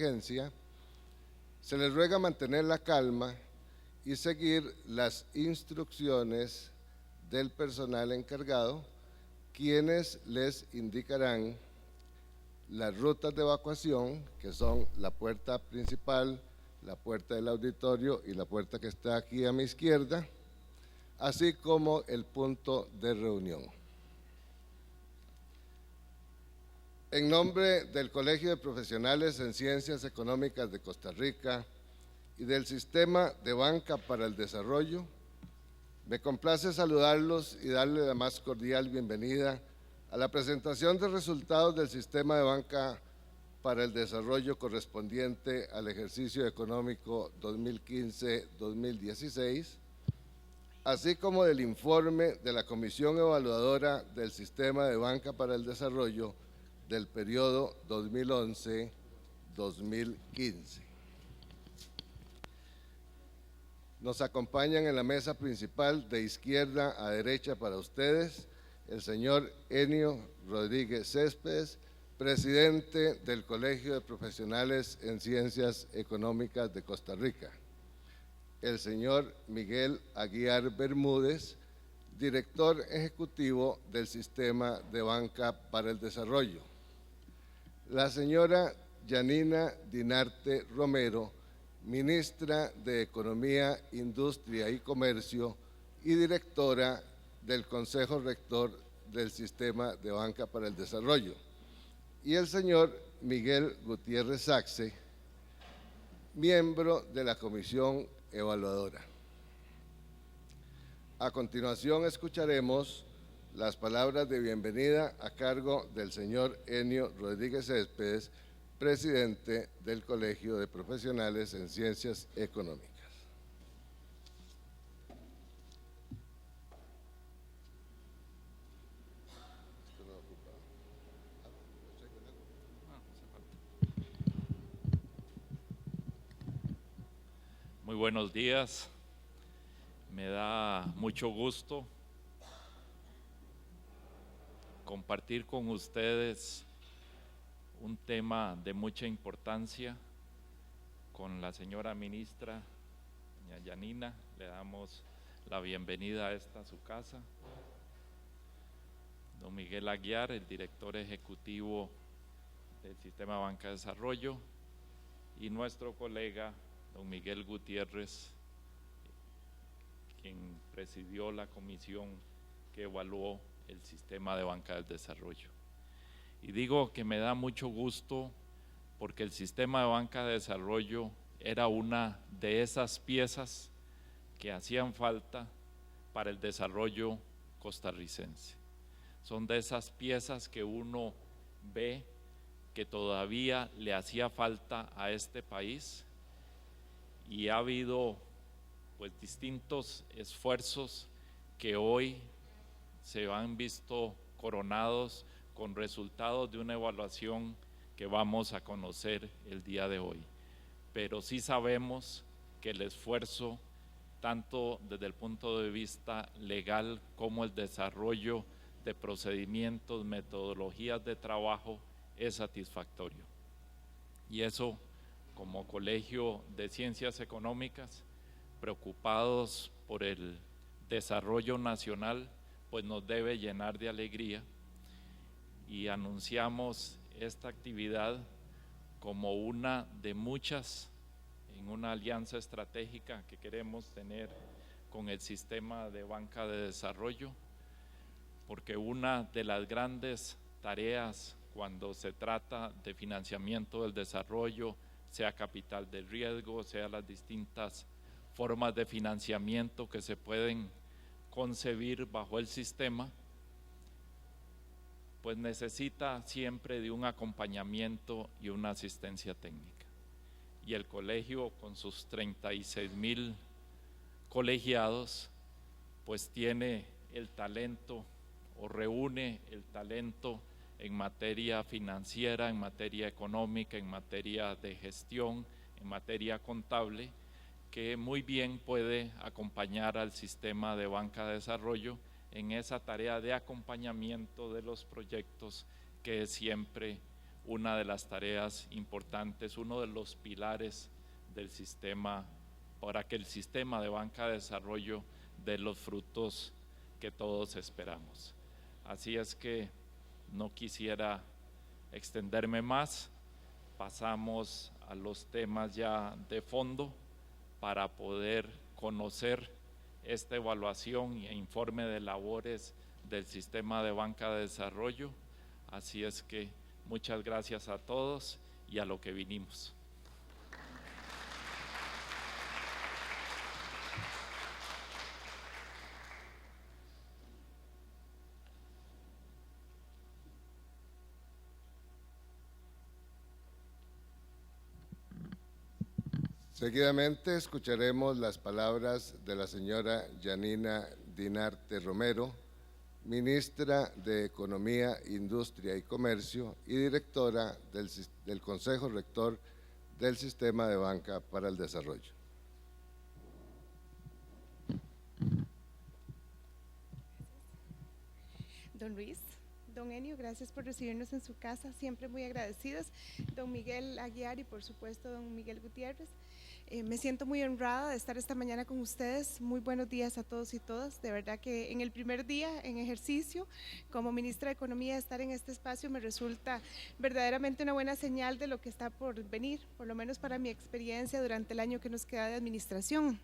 emergencia, se les ruega mantener la calma y seguir las instrucciones del personal encargado, quienes les indicarán las rutas de evacuación, que son la puerta principal, la puerta del auditorio y la puerta que está aquí a mi izquierda, así como el punto de reunión. En nombre del Colegio de Profesionales en Ciencias Económicas de Costa Rica y del Sistema de Banca para el Desarrollo, me complace saludarlos y darle la más cordial bienvenida a la presentación de resultados del Sistema de Banca para el Desarrollo correspondiente al ejercicio económico 2015-2016, así como del informe de la Comisión Evaluadora del Sistema de Banca para el Desarrollo del periodo 2011-2015. Nos acompañan en la mesa principal de izquierda a derecha para ustedes el señor Enio Rodríguez Céspedes, presidente del Colegio de Profesionales en Ciencias Económicas de Costa Rica; el señor Miguel Aguiar Bermúdez, director ejecutivo del Sistema de Banca para el Desarrollo; la señora Yanina Dinarte Romero, ministra de Economía, Industria y Comercio y directora del Consejo Rector del Sistema de Banca para el Desarrollo; y el señor Miguel Gutiérrez Saxe, miembro de la Comisión Evaluadora. A continuación escucharemos las palabras de bienvenida a cargo del señor Enio Rodríguez Céspedes, presidente del Colegio de Profesionales en Ciencias Económicas. Muy buenos días, me da mucho gusto compartir con ustedes un tema de mucha importancia con la señora ministra, doña Yanina. Le damos la bienvenida a esta su casa. Don Miguel Aguiar, el director ejecutivo del Sistema de Banca de Desarrollo, y nuestro colega don Miguel Gutiérrez, quien presidió la comisión que evaluó el Sistema de Banca del Desarrollo. Y digo que me da mucho gusto porque el Sistema de Banca de Desarrollo era una de esas piezas que hacían falta para el desarrollo costarricense. Son de esas piezas que uno ve que todavía le hacía falta a este país, y ha habido pues distintos esfuerzos que hoy se han visto coronados con resultados de una evaluación que vamos a conocer el día de hoy. Pero sí sabemos que el esfuerzo, tanto desde el punto de vista legal como el desarrollo de procedimientos, metodologías de trabajo, es satisfactorio. Y eso, como Colegio de Ciencias Económicas, preocupados por el desarrollo nacional, pues nos debe llenar de alegría, y anunciamos esta actividad como una de muchas en una alianza estratégica que queremos tener con el Sistema de Banca de Desarrollo, porque una de las grandes tareas cuando se trata de financiamiento del desarrollo, sea capital de riesgo, sea las distintas formas de financiamiento que se pueden concebir bajo el sistema, pues necesita siempre de un acompañamiento y una asistencia técnica. Y el colegio, con sus 36,000 colegiados, pues tiene el talento o reúne el talento en materia financiera, en materia económica, en materia de gestión, en materia contable, que muy bien puede acompañar al Sistema de Banca de Desarrollo en esa tarea de acompañamiento de los proyectos que es siempre una de las tareas importantes, uno de los pilares del sistema, para que el sistema de banca de desarrollo dé los frutos que todos esperamos. Así es que no quisiera extenderme más, pasamos a los temas ya de fondo para poder conocer esta evaluación e informe de labores del sistema de banca de desarrollo. Así es que muchas gracias a todos y a lo que vinimos. Seguidamente escucharemos las palabras de la señora Yanina Dinarte Romero, ministra de Economía, Industria y Comercio y directora del Consejo Rector del Sistema de Banca para el Desarrollo. Don Luis, don Enio, gracias por recibirnos en su casa, siempre muy agradecidos. Don Miguel Aguiar y por supuesto don Miguel Gutiérrez. Me siento muy honrada de estar esta mañana con ustedes. Muy buenos días a todos y todas. De verdad que en el primer día en ejercicio como ministra de Economía, estar en este espacio me resulta verdaderamente una buena señal de lo que está por venir, por lo menos para mi experiencia durante el año que nos queda de administración.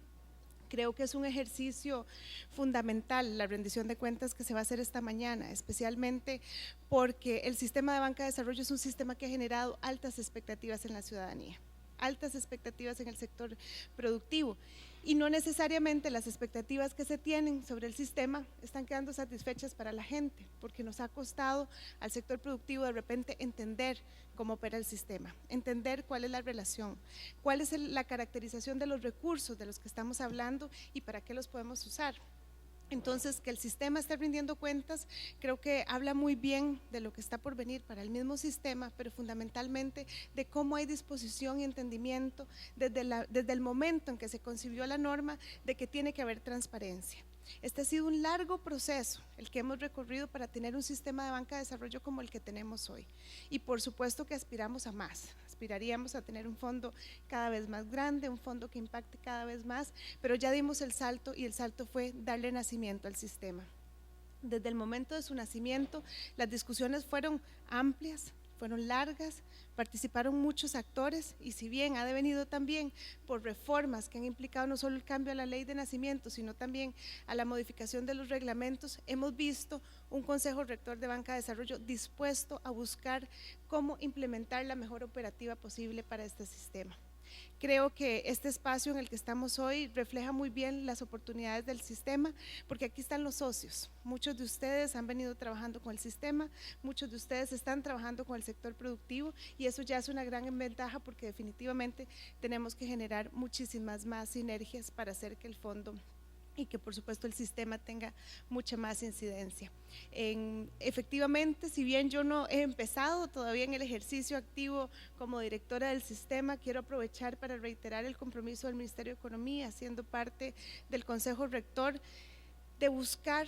Creo que es un ejercicio fundamental la rendición de cuentas que se va a hacer esta mañana, especialmente porque el sistema de banca de desarrollo es un sistema que ha generado altas expectativas en la ciudadanía, altas expectativas en el sector productivo y no necesariamente las expectativas que se tienen sobre el sistema están quedando satisfechas para la gente, porque nos ha costado al sector productivo de repente entender cómo opera el sistema, entender cuál es la relación, cuál es la caracterización de los recursos de los que estamos hablando y para qué los podemos usar. Entonces, que el sistema esté rindiendo cuentas, creo que habla muy bien de lo que está por venir para el mismo sistema, pero fundamentalmente de cómo hay disposición y entendimiento desde el momento en que se concibió la norma de que tiene que haber transparencia. Este ha sido un largo proceso el que hemos recorrido para tener un sistema de banca de desarrollo como el que tenemos hoy y por supuesto que aspiramos a más, aspiraríamos a tener un fondo cada vez más grande, un fondo que impacte cada vez más, pero ya dimos el salto y el salto fue darle nacimiento al sistema. Desde el momento de su nacimiento las discusiones fueron amplias, fueron largas, participaron muchos actores y si bien ha devenido también por reformas que han implicado no solo el cambio a la ley de nacimiento, sino también a la modificación de los reglamentos, hemos visto un Consejo Rector de Banca de Desarrollo dispuesto a buscar cómo implementar la mejor operativa posible para este sistema. Creo que este espacio en el que estamos hoy refleja muy bien las oportunidades del sistema, porque aquí están los socios. Muchos de ustedes han venido trabajando con el sistema, muchos de ustedes están trabajando con el sector productivo y eso ya es una gran ventaja porque definitivamente tenemos que generar muchísimas más sinergias para hacer que el fondo y que por supuesto el sistema tenga mucha más incidencia. Efectivamente, si bien yo no he empezado todavía en el ejercicio activo como directora del sistema, quiero aprovechar para reiterar el compromiso del Ministerio de Economía, siendo parte del Consejo Rector, de buscar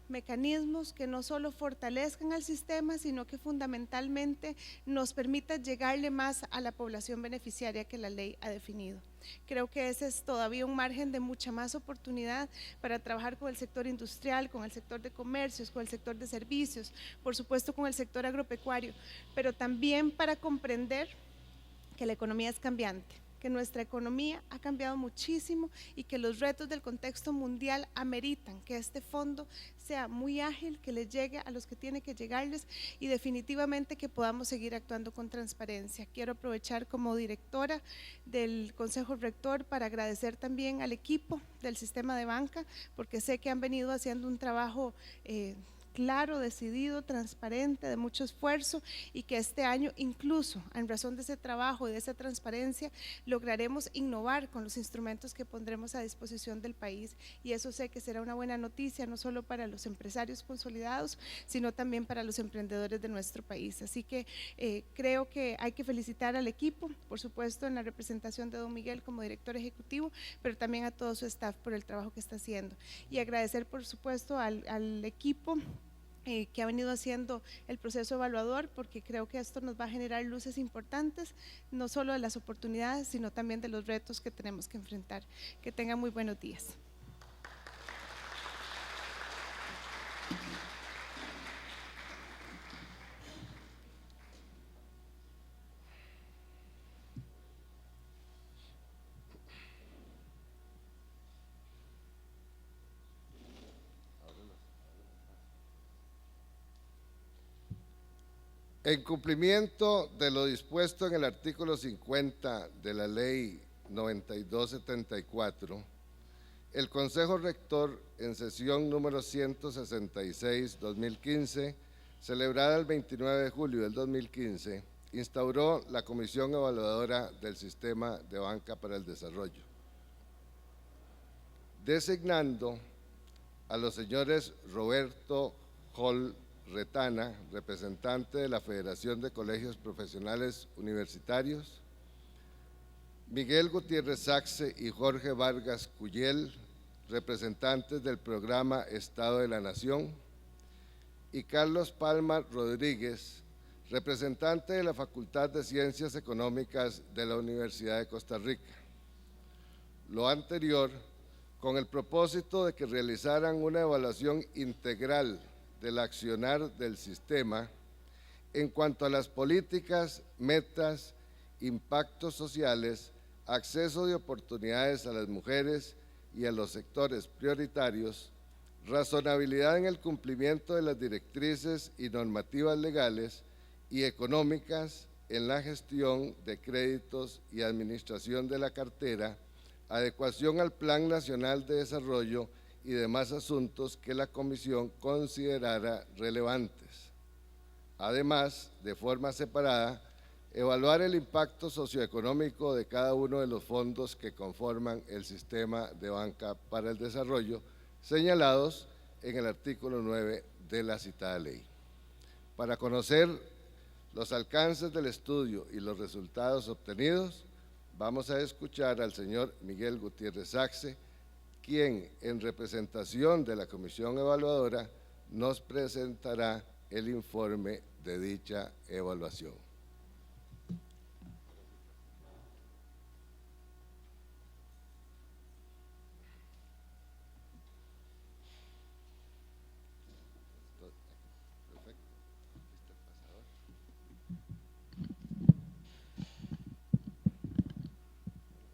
mecanismos que no solo fortalezcan al sistema, sino que fundamentalmente nos permitan llegarle más a la población beneficiaria que la ley ha definido. Creo que ese es todavía un margen de mucha más oportunidad para trabajar con el sector industrial, con el sector de comercios, con el sector de servicios, por supuesto con el sector agropecuario, pero también para comprender que la economía es cambiante, que nuestra economía ha cambiado muchísimo y que los retos del contexto mundial ameritan que este fondo sea muy ágil, que le llegue a los que tiene que llegarles y definitivamente que podamos seguir actuando con transparencia. Quiero aprovechar como directora del Consejo Rector para agradecer también al equipo del sistema de banca, porque sé que han venido haciendo un trabajo claro, decidido, transparente, de mucho esfuerzo y que este año incluso en razón de ese trabajo y de esa transparencia lograremos innovar con los instrumentos que pondremos a disposición del país y eso sé que será una buena noticia no solo para los empresarios consolidados sino también para los emprendedores de nuestro país. Así que creo que hay que felicitar al equipo, por supuesto en la representación de don Miguel como director ejecutivo, pero también a todo su staff por el trabajo que está haciendo y agradecer por supuesto al equipo que ha venido haciendo el proceso evaluador, porque creo que esto nos va a generar luces importantes, no solo de las oportunidades, sino también de los retos que tenemos que enfrentar. Que tengan muy buenos días. En cumplimiento de lo dispuesto en el artículo 50 de la Ley 9274, el Consejo Rector, en sesión número 166-2015, celebrada el 29 de julio del 2015, instauró la Comisión Evaluadora del Sistema de Banca para el Desarrollo, designando a los señores Roberto Hall Retana, representante de la Federación de Colegios Profesionales Universitarios, Miguel Gutiérrez Saxe y Jorge Vargas Cuyel, representantes del programa Estado de la Nación, y Carlos Palma Rodríguez, representante de la Facultad de Ciencias Económicas de la Universidad de Costa Rica. Lo anterior, con el propósito de que realizaran una evaluación integral del accionar del sistema en cuanto a las políticas, metas, impactos sociales, acceso de oportunidades a las mujeres y a los sectores prioritarios, razonabilidad en el cumplimiento de las directrices y normativas legales y económicas en la gestión de créditos y administración de la cartera, adecuación al Plan Nacional de Desarrollo y demás asuntos que la Comisión considerara relevantes. Además, de forma separada, evaluar el impacto socioeconómico de cada uno de los fondos que conforman el sistema de banca para el desarrollo, señalados en el artículo 9 de la citada ley. Para conocer los alcances del estudio y los resultados obtenidos, vamos a escuchar al señor Miguel Gutiérrez Saxe, quien, en representación de la Comisión Evaluadora, nos presentará el informe de dicha evaluación.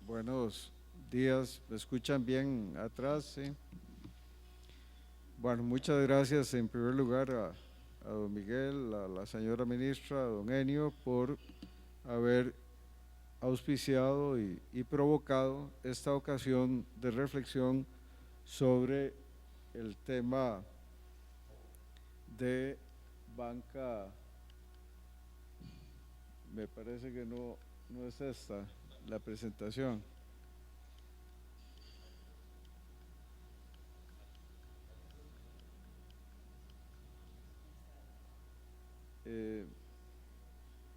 Buenos días, ¿me escuchan bien atrás? ¿Sí? Bueno, muchas gracias en primer lugar a don Miguel, a la señora ministra, a don Enio, por haber auspiciado y provocado esta ocasión de reflexión sobre el tema de banca. Me parece que no es esta la presentación.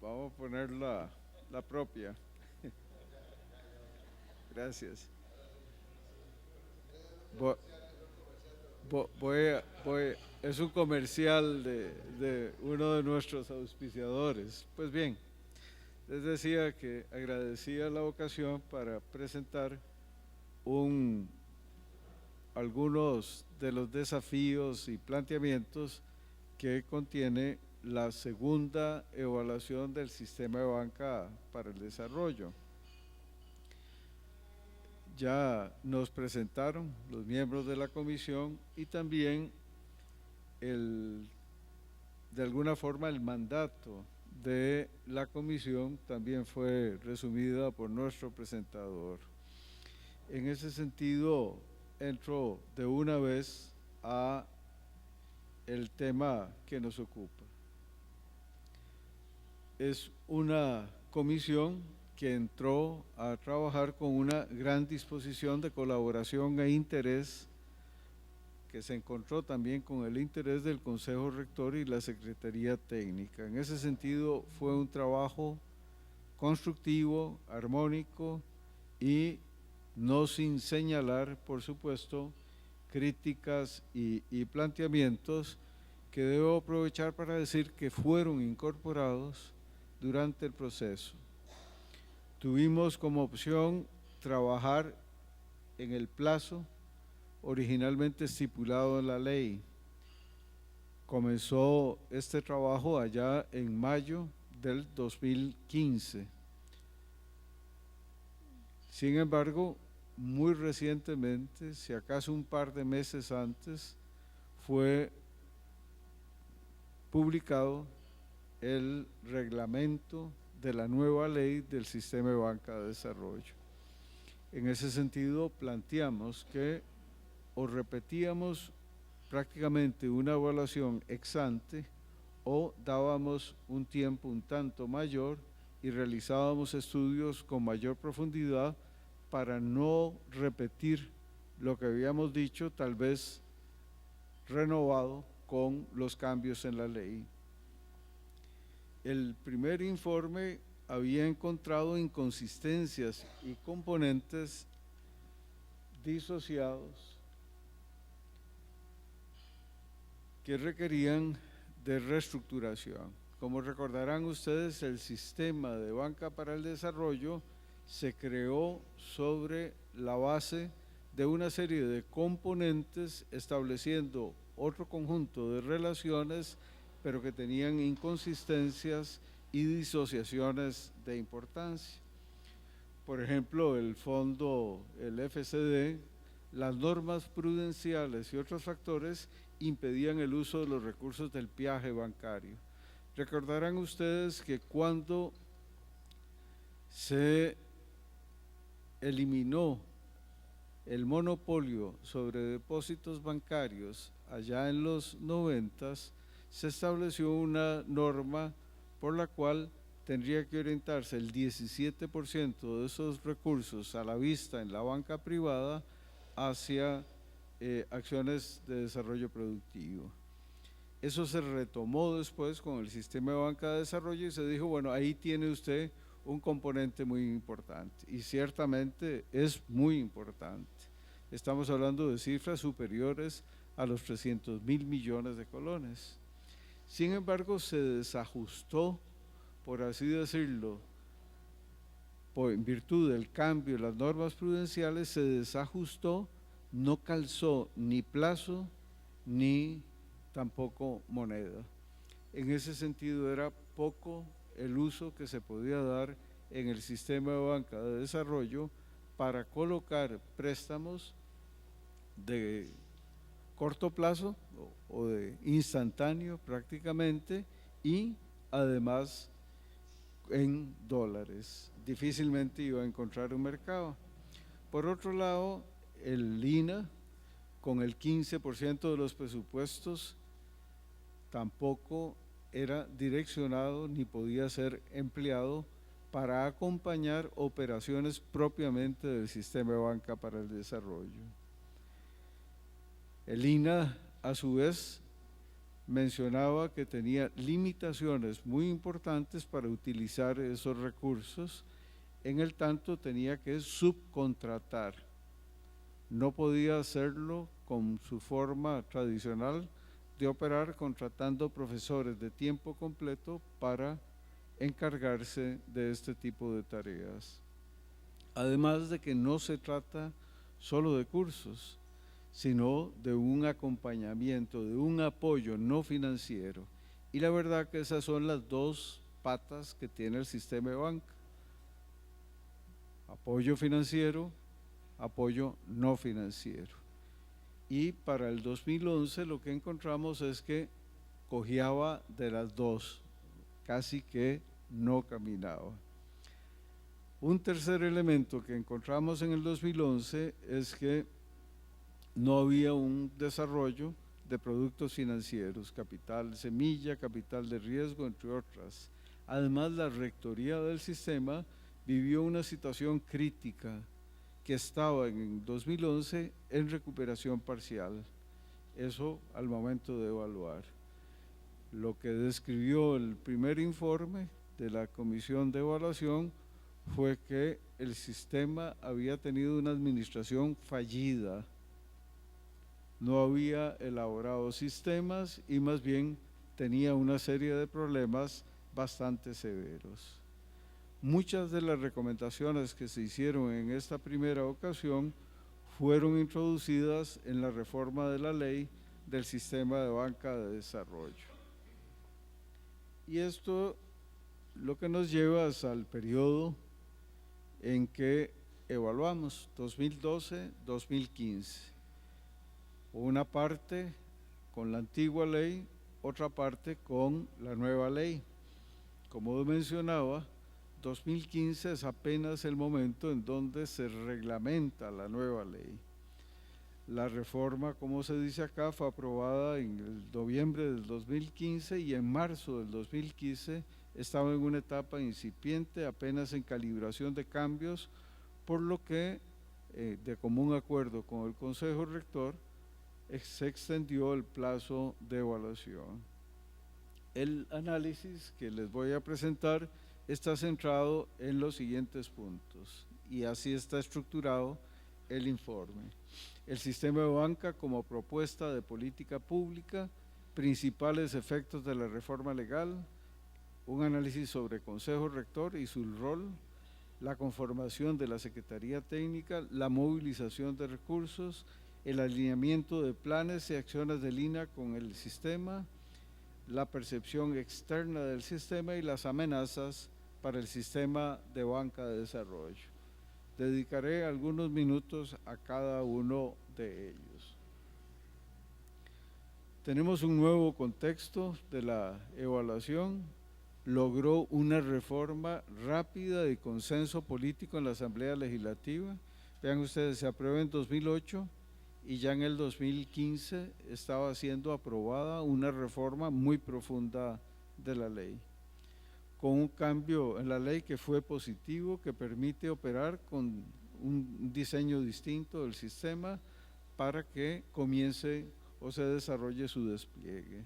Vamos a poner la propia. Gracias. Es un comercial de uno de nuestros auspiciadores. Pues bien, les decía que agradecía la ocasión para presentar algunos de los desafíos y planteamientos que contiene la segunda evaluación del sistema de banca para el desarrollo. Ya nos presentaron los miembros de la comisión y también de alguna forma el mandato de la comisión también fue resumida por nuestro presentador. En ese sentido, entro de una vez a el tema que nos ocupa. Es una comisión que entró a trabajar con una gran disposición de colaboración e interés, que se encontró también con el interés del Consejo Rector y la Secretaría Técnica. En ese sentido fue un trabajo constructivo, armónico y no sin señalar, por supuesto, críticas y planteamientos que debo aprovechar para decir que fueron incorporados durante el proceso. Tuvimos como opción trabajar en el plazo originalmente estipulado en la ley. Comenzó este trabajo allá en mayo del 2015. Sin embargo, muy recientemente, si acaso un par de meses antes, fue publicado el reglamento de la nueva ley del Sistema de Banca de Desarrollo. En ese sentido, planteamos que o repetíamos prácticamente una evaluación ex ante o dábamos un tiempo un tanto mayor y realizábamos estudios con mayor profundidad para no repetir lo que habíamos dicho, tal vez renovado con los cambios en la ley. El primer informe había encontrado inconsistencias y componentes disociados que requerían de reestructuración. Como recordarán ustedes, el sistema de banca para el desarrollo se creó sobre la base de una serie de componentes estableciendo otro conjunto de relaciones, pero que tenían inconsistencias y disociaciones de importancia. Por ejemplo, el fondo, el FCD, las normas prudenciales y otros factores impedían el uso de los recursos del peaje bancario. Recordarán ustedes que cuando se eliminó el monopolio sobre depósitos bancarios allá en los 90s, se estableció una norma por la cual tendría que orientarse el 17% de esos recursos a la vista en la banca privada hacia acciones de desarrollo productivo. Eso se retomó después con el sistema de banca de desarrollo y se dijo, bueno, ahí tiene usted un componente muy importante, y ciertamente es muy importante. Estamos hablando de cifras superiores a los 300.000 millones de colones. Sin embargo, se desajustó, por así decirlo, en virtud del cambio de las normas prudenciales, se desajustó, no calzó ni plazo ni tampoco moneda. En ese sentido era poco el uso que se podía dar en el sistema de banca de desarrollo para colocar préstamos de corto plazo o de instantáneo prácticamente, y además en dólares. Difícilmente iba a encontrar un mercado. Por otro lado, el INA, con el 15% de los presupuestos, tampoco era direccionado ni podía ser empleado para acompañar operaciones propiamente del sistema de banca para el desarrollo. El INA, a su vez, mencionaba que tenía limitaciones muy importantes para utilizar esos recursos, en el tanto tenía que subcontratar. No podía hacerlo con su forma tradicional de operar contratando profesores de tiempo completo para encargarse de este tipo de tareas. Además de que no se trata solo de cursos, sino de un acompañamiento, de un apoyo no financiero. Y la verdad que esas son las dos patas que tiene el sistema de banca: apoyo financiero, apoyo no financiero. Y para el 2011 lo que encontramos es que cojeaba de las dos, casi que no caminaba. Un tercer elemento que encontramos en el 2011 es que no había un desarrollo de productos financieros, capital semilla, capital de riesgo, entre otras. Además, la rectoría del sistema vivió una situación crítica que estaba en 2011 en recuperación parcial. Eso al momento de evaluar. Lo que describió el primer informe de la Comisión de Evaluación fue que el sistema había tenido una administración fallida. no había elaborado sistemas y más bien tenía una serie de problemas bastante severos. Muchas de las recomendaciones que se hicieron en esta primera ocasión fueron introducidas en la reforma de la ley del sistema de banca de desarrollo. Y esto lo que nos lleva hasta el periodo en que evaluamos, 2012-2015. Una parte con la antigua ley, otra parte con la nueva ley. Como mencionaba, 2015 es apenas el momento en donde se reglamenta la nueva ley. La reforma, como se dice acá, fue aprobada en el noviembre del 2015 y en marzo del 2015 estaba en una etapa incipiente, apenas en calibración de cambios, por lo que, de común acuerdo con el Consejo Rector, se extendió el plazo de evaluación. El análisis que les voy a presentar está centrado en los siguientes puntos y así está estructurado el informe. El sistema de banca como propuesta de política pública, principales efectos de la reforma legal, un análisis sobre Consejo Rector y su rol, la conformación de la Secretaría Técnica, la movilización de recursos, el alineamiento de planes y acciones del INAH con el sistema, la percepción externa del sistema y las amenazas para el sistema de banca de desarrollo. Dedicaré algunos minutos a cada uno de ellos. Tenemos un nuevo contexto de la evaluación. Logró una reforma rápida de consenso político en la Asamblea Legislativa. Vean ustedes, se aprobó en 2008 y ya en el 2015 estaba siendo aprobada una reforma muy profunda de la ley, con un cambio en la ley que fue positivo, que permite operar con un diseño distinto del sistema para que comience o se desarrolle su despliegue.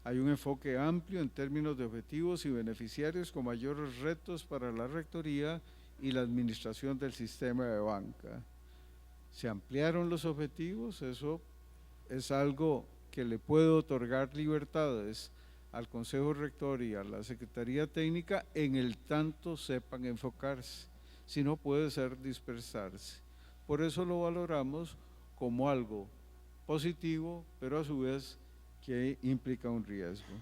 Hay un enfoque amplio en términos de objetivos y beneficiarios con mayores retos para la Rectoría y la administración del sistema de banca. Se ampliaron los objetivos, eso es algo que le puede otorgar libertades al Consejo Rector y a la Secretaría Técnica en el tanto sepan enfocarse, si no puede ser dispersarse. Por eso lo valoramos como algo positivo, pero a su vez que implica un riesgo.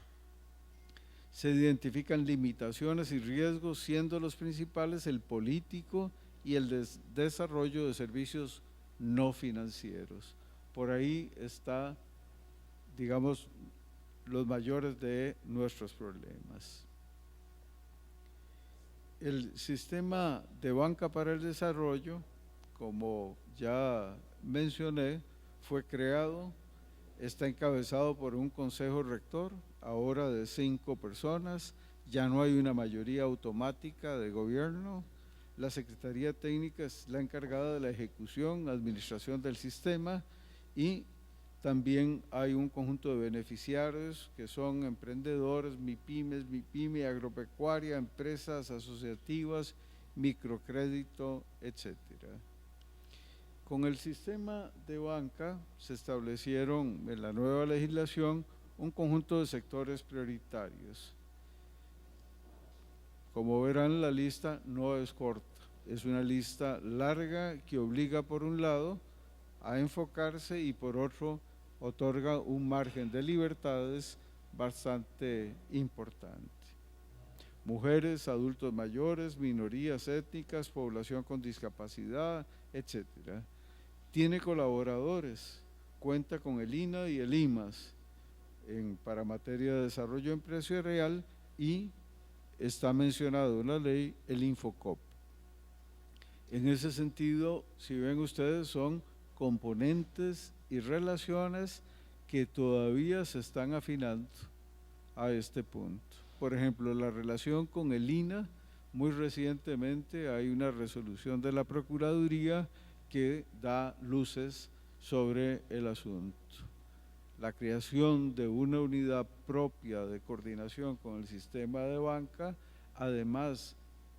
Se identifican limitaciones y riesgos, siendo los principales el político y el desarrollo de servicios no financieros. Por ahí está, digamos, los mayores de nuestros problemas. El sistema de banca para el desarrollo, como ya mencioné, fue creado, está encabezado por un consejo rector, ahora de 5 personas, ya no hay una mayoría automática de gobierno. La Secretaría Técnica es la encargada de la ejecución, administración del sistema y también hay un conjunto de beneficiarios que son emprendedores, MIPYME, agropecuaria, empresas asociativas, microcrédito, etcétera. Con el sistema de banca se establecieron en la nueva legislación un conjunto de sectores prioritarios. Como verán, la lista no es corta, es una lista larga que obliga por un lado a enfocarse y por otro otorga un margen de libertades bastante importante. Mujeres, adultos mayores, minorías étnicas, población con discapacidad, etcétera. Tiene colaboradores, cuenta con el INAH y el IMAS para materia de desarrollo empresarial y está mencionado en la ley el Infocop. En ese sentido, si ven ustedes, son componentes y relaciones que todavía se están afinando a este punto. Por ejemplo, la relación con el INAH, muy recientemente hay una resolución de la Procuraduría que da luces sobre el asunto. La creación de una unidad propia de coordinación con el sistema de banca, además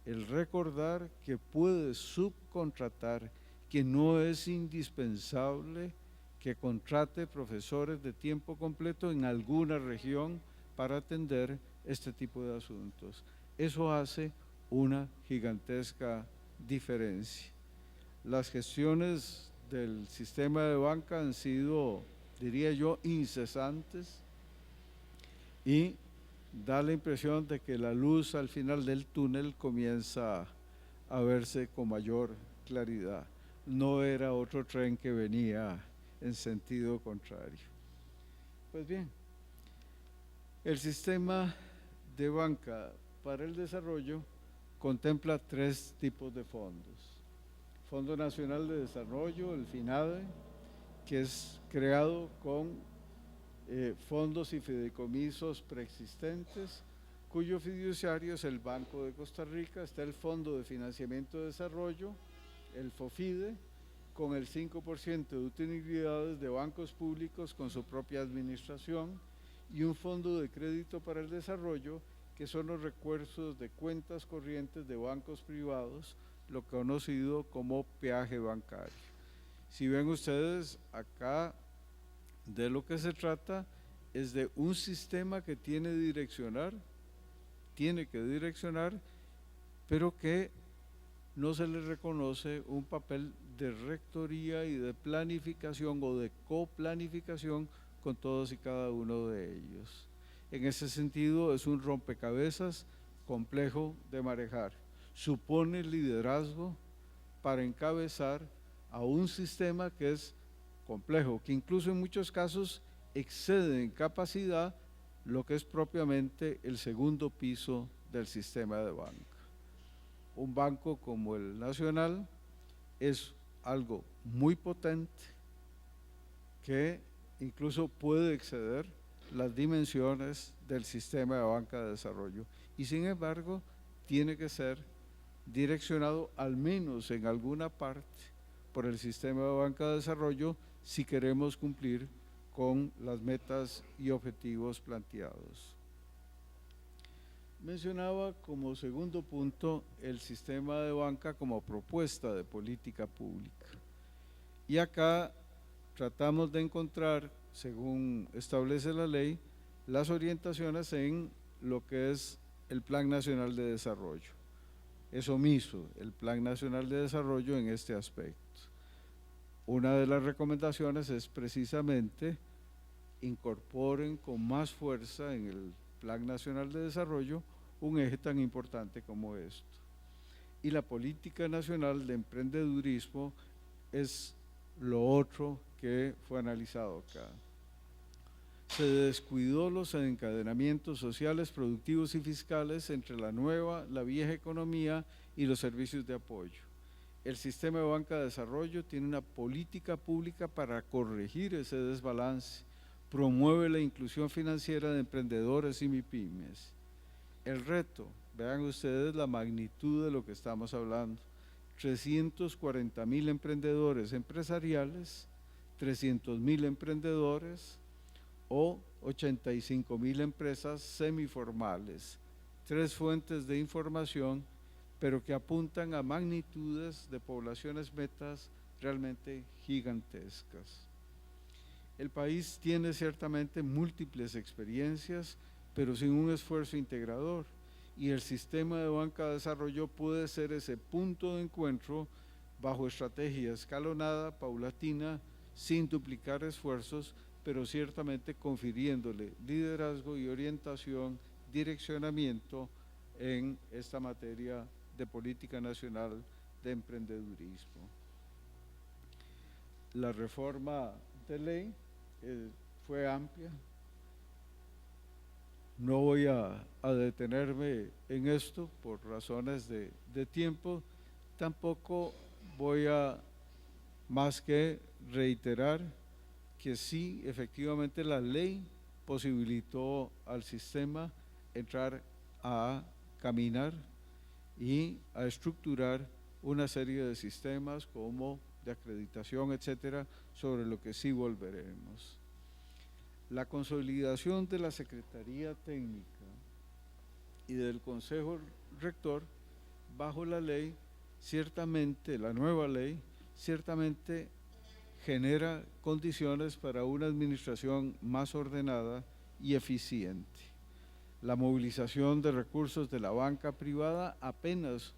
el recordar que puede subcontratar, que no es indispensable que contrate profesores de tiempo completo en alguna región para atender este tipo de asuntos. Eso hace una gigantesca diferencia. Las gestiones del sistema de banca han sido, diría yo, incesantes y da la impresión de que la luz al final del túnel comienza a verse con mayor claridad. No era otro tren que venía en sentido contrario. Pues bien, el sistema de banca para el desarrollo contempla 3 tipos de fondos. Fondo Nacional de Desarrollo, el FINADE, que es creado con fondos y fideicomisos preexistentes, cuyo fiduciario es el Banco de Costa Rica. Está el Fondo de Financiamiento de Desarrollo, el FOFIDE, con el 5% de utilidades de bancos públicos con su propia administración, y un fondo de crédito para el desarrollo, que son los recursos de cuentas corrientes de bancos privados, lo conocido como peaje bancario. Si ven ustedes acá, de lo que se trata es de un sistema que tiene que direccionar, pero que no se le reconoce un papel de rectoría y de planificación o de coplanificación con todos y cada uno de ellos. En ese sentido, es un rompecabezas complejo de manejar. Supone liderazgo para encabezar a un sistema que es complejo, que incluso en muchos casos excede en capacidad lo que es propiamente el segundo piso del sistema de banca. Un banco como el Nacional es algo muy potente que incluso puede exceder las dimensiones del sistema de banca de desarrollo, y sin embargo tiene que ser direccionado al menos en alguna parte por el sistema de banca de desarrollo si queremos cumplir con las metas y objetivos planteados. Mencionaba como segundo punto el sistema de banca como propuesta de política pública, y acá tratamos de encontrar, según establece la ley, las orientaciones en lo que es el Plan Nacional de Desarrollo. Es omiso el Plan Nacional de Desarrollo en este aspecto. Una de las recomendaciones es precisamente incorporen con más fuerza en el Plan Nacional de Desarrollo un eje tan importante como esto. Y la política nacional de emprendedurismo es lo otro que fue analizado acá. Se descuidó los encadenamientos sociales, productivos y fiscales entre la nueva, la vieja economía y los servicios de apoyo. El sistema de banca de desarrollo tiene una política pública para corregir ese desbalance, promueve la inclusión financiera de emprendedores y MIPYMES. El reto, vean ustedes la magnitud de lo que estamos hablando: 340,000 emprendedores empresariales, 300,000 emprendedores o 85,000 empresas semiformales, 3 fuentes de información, pero que apuntan a magnitudes de poblaciones metas realmente gigantescas. El país tiene ciertamente múltiples experiencias, pero sin un esfuerzo integrador, y el sistema de banca de desarrollo puede ser ese punto de encuentro bajo estrategia escalonada, paulatina, sin duplicar esfuerzos, pero ciertamente confiriéndole liderazgo y orientación, direccionamiento en esta materia de política nacional de emprendedurismo. La reforma de ley fue amplia. No voy a detenerme en esto por razones de tiempo, tampoco voy a más que reiterar que sí, efectivamente la ley posibilitó al sistema entrar a caminar y a estructurar una serie de sistemas como de acreditación, etcétera, sobre lo que sí volveremos. La consolidación de la Secretaría Técnica y del Consejo Rector bajo la ley, ciertamente, la nueva ley, ciertamente genera condiciones para una administración más ordenada y eficiente. La movilización de recursos de la banca privada apenas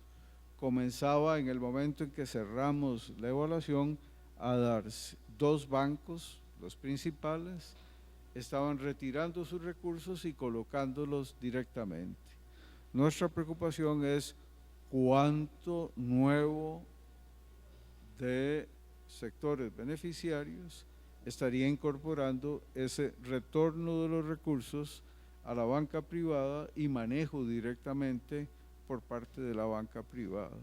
comenzaba en el momento en que cerramos la evaluación a darse. 2 bancos, los principales, estaban retirando sus recursos y colocándolos directamente. Nuestra preocupación es cuánto nuevo de sectores beneficiarios estaría incorporando ese retorno de los recursos a la banca privada y manejo directamente por parte de la banca privada.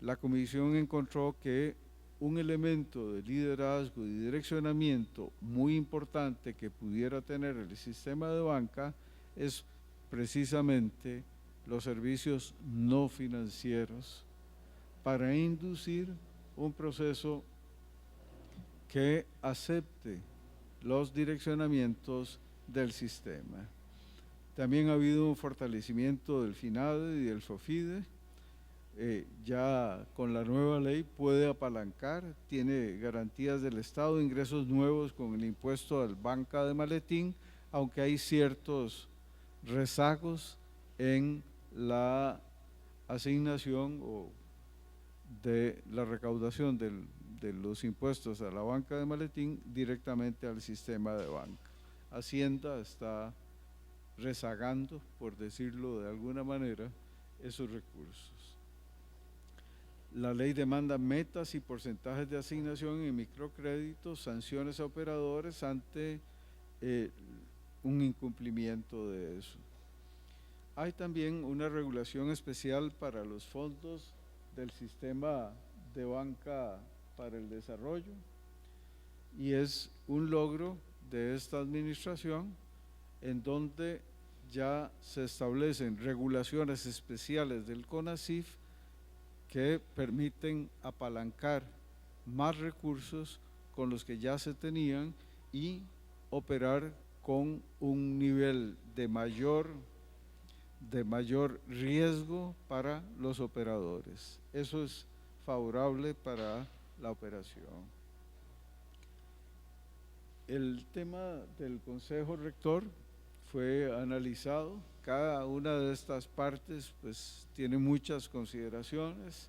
La comisión encontró que un elemento de liderazgo y direccionamiento muy importante que pudiera tener el sistema de banca es precisamente los servicios no financieros para inducir un proceso que acepte los direccionamientos del sistema. También ha habido un fortalecimiento del FINADE y del FOFIDE. Ya con la nueva ley puede apalancar, tiene garantías del Estado, ingresos nuevos con el impuesto al banca de maletín, aunque hay ciertos rezagos en la asignación o de la recaudación de los impuestos a la banca de maletín directamente al sistema de banca. Hacienda está rezagando, por decirlo de alguna manera, esos recursos. La ley demanda metas y porcentajes de asignación en microcréditos, sanciones a operadores ante un incumplimiento de eso. Hay también una regulación especial para los fondos del sistema de banca para el desarrollo y es un logro de esta administración en donde ya se establecen regulaciones especiales del CONACYF que permiten apalancar más recursos con los que ya se tenían y operar con un nivel de mayor riesgo para los operadores. Eso es favorable para la operación. El tema del Consejo Rector fue analizado. Cada una de estas partes pues tiene muchas consideraciones.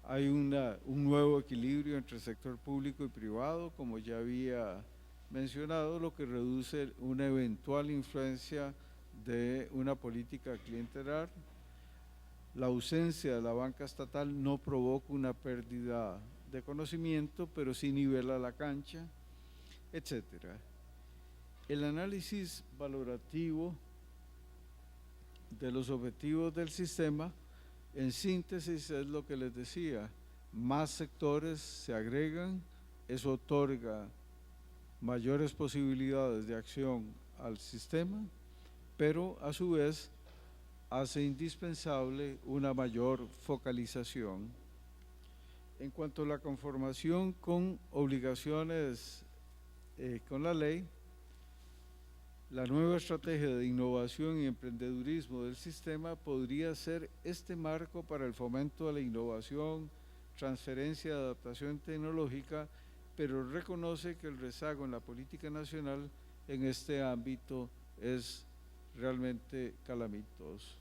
Hay un nuevo equilibrio entre el sector público y privado, como ya había mencionado, lo que reduce una eventual influencia de una política clientelar. La ausencia de la banca estatal no provoca una pérdida de conocimiento, pero sí nivela la cancha, etcétera. El análisis valorativo de los objetivos del sistema, en síntesis, es lo que les decía: más sectores se agregan, eso otorga mayores posibilidades de acción al sistema, pero a su vez hace indispensable una mayor focalización. En cuanto a la conformación con obligaciones con la ley, la nueva estrategia de innovación y emprendedurismo del sistema podría ser este marco para el fomento de la innovación, transferencia y adaptación tecnológica, pero reconoce que el rezago en la política nacional en este ámbito es realmente calamitoso.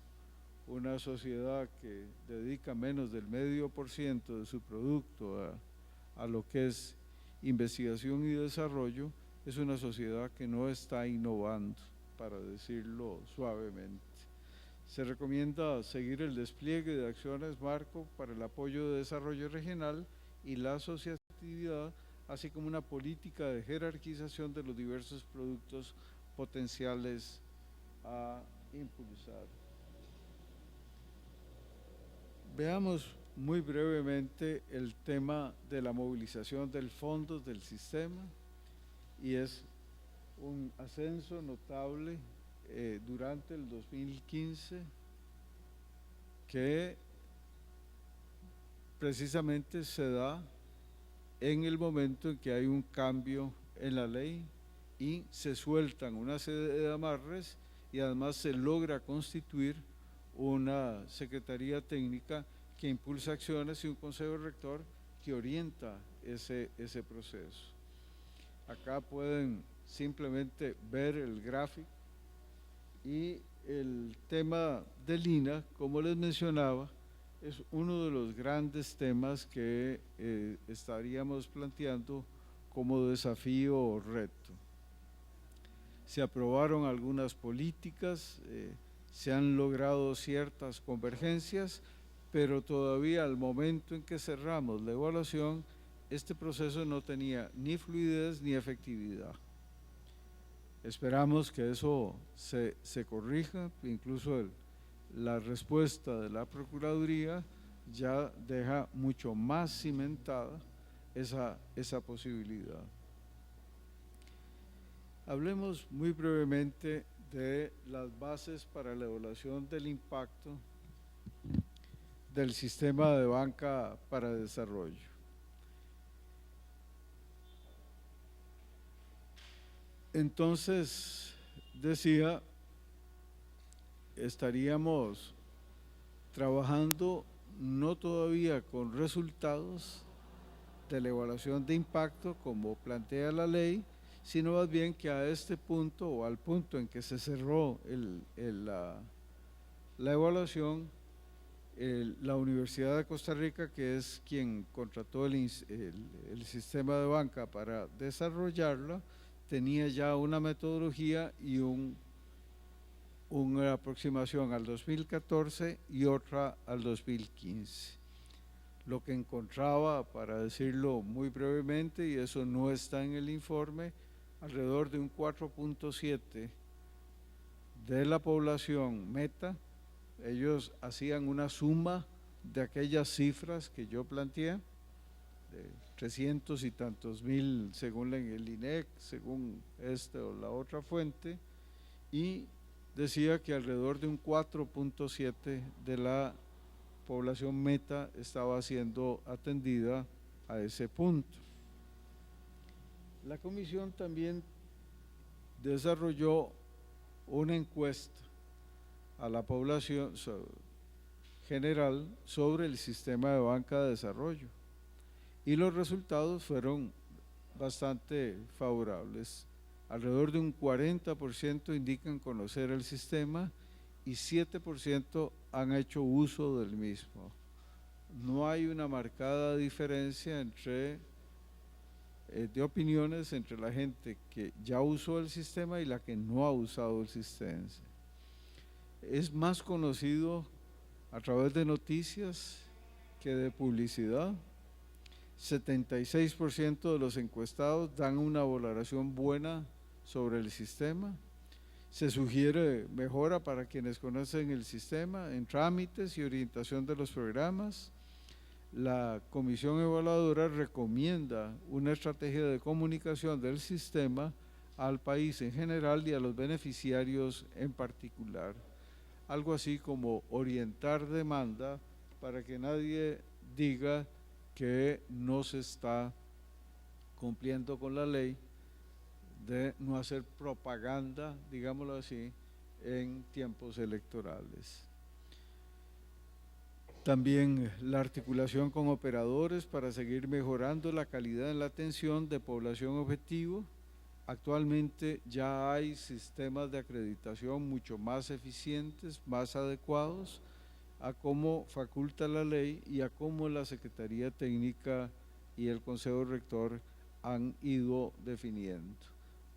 Una sociedad que dedica menos del 0,5% de su producto a lo que es investigación y desarrollo es una sociedad que no está innovando, para decirlo suavemente. Se recomienda seguir el despliegue de acciones marco para el apoyo de desarrollo regional y la asociatividad, así como una política de jerarquización de los diversos productos potenciales a impulsar. Veamos muy brevemente el tema de la movilización del fondo del sistema, y es un ascenso notable durante el 2015 que precisamente se da en el momento en que hay un cambio en la ley y se sueltan una serie de amarres y además se logra constituir una secretaría técnica que impulsa acciones y un consejo rector que que orienta ese proceso. Acá pueden simplemente ver el gráfico y el tema del INAH, como les mencionaba, es uno de los grandes temas que estaríamos planteando como desafío o reto. Se aprobaron algunas políticas, se han logrado ciertas convergencias, pero todavía al momento en que cerramos la evaluación, este proceso no tenía ni fluidez ni efectividad. Esperamos que eso se corrija, incluso la respuesta de la Procuraduría ya deja mucho más cimentada esa posibilidad. Hablemos muy brevemente de las bases para la evaluación del impacto del sistema de banca para desarrollo. Entonces, decía, estaríamos trabajando no todavía con resultados de la evaluación de impacto como plantea la ley, sino más bien que a este punto o al punto en que se cerró la evaluación, la Universidad de Costa Rica, que es quien contrató el sistema de banca para desarrollarlo, tenía ya una metodología y una aproximación al 2014 y otra al 2015. Lo que encontraba, para decirlo muy brevemente, y eso no está en el informe, alrededor de un 4.7 de la población meta. Ellos hacían una suma de aquellas cifras que yo planteé, de 300 y tantos mil según el INEC, según esta o la otra fuente, y decía que alrededor de un 4.7 de la población meta estaba siendo atendida a ese punto. La comisión también desarrolló una encuesta a la población general sobre el sistema de banca de desarrollo y los resultados fueron bastante favorables. Alrededor de un 40% indican conocer el sistema y 7% han hecho uso del mismo. No hay una marcada diferencia de opiniones entre la gente que ya usó el sistema y la que no ha usado el sistema. Es más conocido a través de noticias que de publicidad. 76% de los encuestados dan una valoración buena sobre el sistema. Se sugiere mejora para quienes conocen el sistema en trámites y orientación de los programas. La comisión evaluadora recomienda una estrategia de comunicación del sistema al país en general y a los beneficiarios en particular. Algo así como orientar demanda para que nadie diga que no se está cumpliendo con la ley, de no hacer propaganda, digámoslo así, en tiempos electorales. También la articulación con operadores para seguir mejorando la calidad en la atención de población objetivo. Actualmente ya hay sistemas de acreditación mucho más eficientes, más adecuados a cómo faculta la ley y a cómo la Secretaría Técnica y el Consejo Rector han ido definiendo.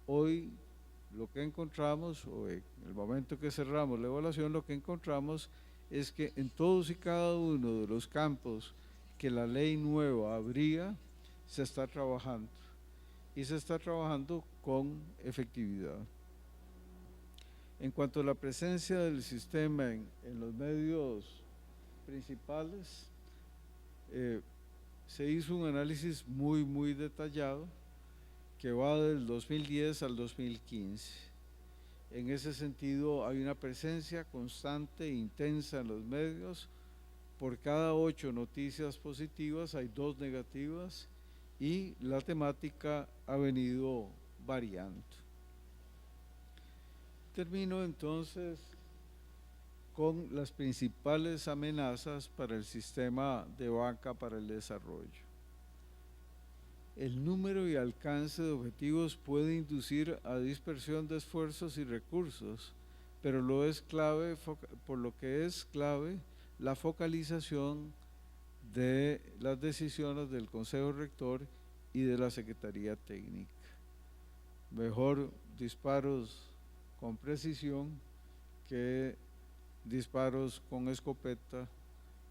Hoy lo que encontramos, o en el momento que cerramos la evaluación, lo que encontramos es que en todos y cada uno de los campos que la ley nueva abría, se está trabajando y se está trabajando con efectividad. En cuanto a la presencia del sistema en los medios principales, se hizo un análisis muy detallado que va del 2010 al 2015. En ese sentido hay una presencia constante e intensa en los medios. Por cada 8 noticias positivas hay 2 negativas y la temática ha venido variando. Termino entonces con las principales amenazas para el sistema de banca para el desarrollo. el número y alcance de objetivos puede inducir a dispersión de esfuerzos y recursos, pero por lo que es clave la focalización de las decisiones del Consejo Rector y de la Secretaría Técnica. Mejor disparos con precisión que disparos con escopeta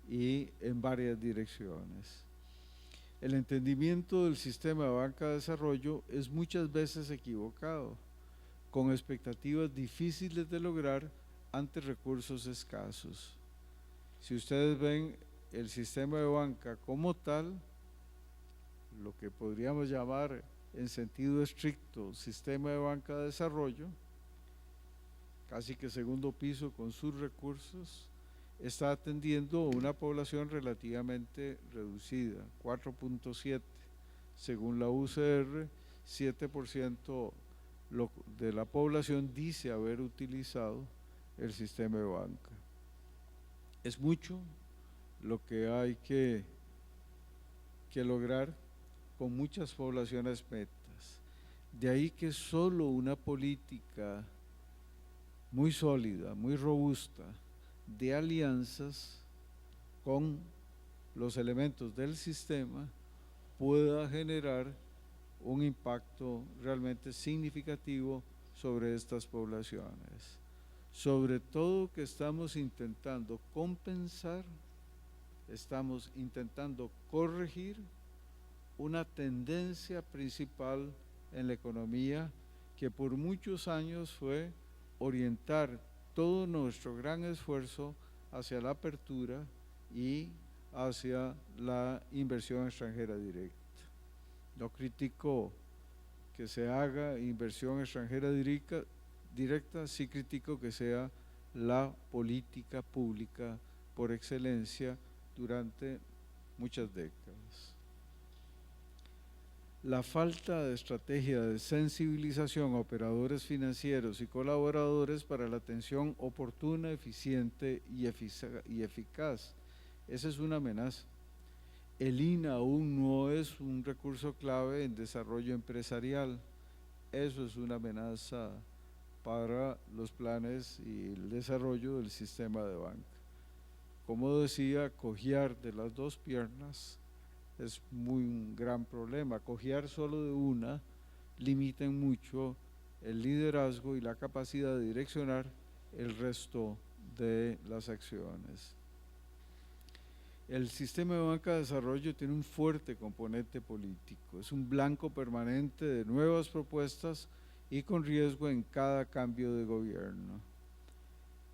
y en varias direcciones. El entendimiento del sistema de banca de desarrollo es muchas veces equivocado, con expectativas difíciles de lograr ante recursos escasos. Si ustedes ven el sistema de banca como tal, lo que podríamos llamar en sentido estricto sistema de banca de desarrollo, casi que segundo piso con sus recursos, está atendiendo a una población relativamente reducida, 4.7, según la UCR, 7% de la población dice haber utilizado el sistema de banca. Es mucho lo que hay que lograr con muchas poblaciones metas. De ahí que solo una política muy sólida, muy robusta, de alianzas con los elementos del sistema pueda generar un impacto realmente significativo sobre estas poblaciones. Sobre todo que estamos intentando compensar, estamos intentando corregir una tendencia principal en la economía que por muchos años fue orientar todo nuestro gran esfuerzo hacia la apertura y hacia la inversión extranjera directa. No critico que se haga inversión extranjera directa, sí critico que sea la política pública por excelencia durante muchas décadas. La falta de estrategia de sensibilización a operadores financieros y colaboradores para la atención oportuna, eficiente y eficaz, esa es una amenaza. El INA aún no es un recurso clave en desarrollo empresarial, eso es una amenaza para los planes y el desarrollo del sistema de banca. Como decía, cojear de las dos piernas es un gran problema. Cojear solo de una limita mucho el liderazgo y la capacidad de direccionar el resto de las acciones. El sistema de banca de desarrollo tiene un fuerte componente político, es un blanco permanente de nuevas propuestas y con riesgo en cada cambio de gobierno.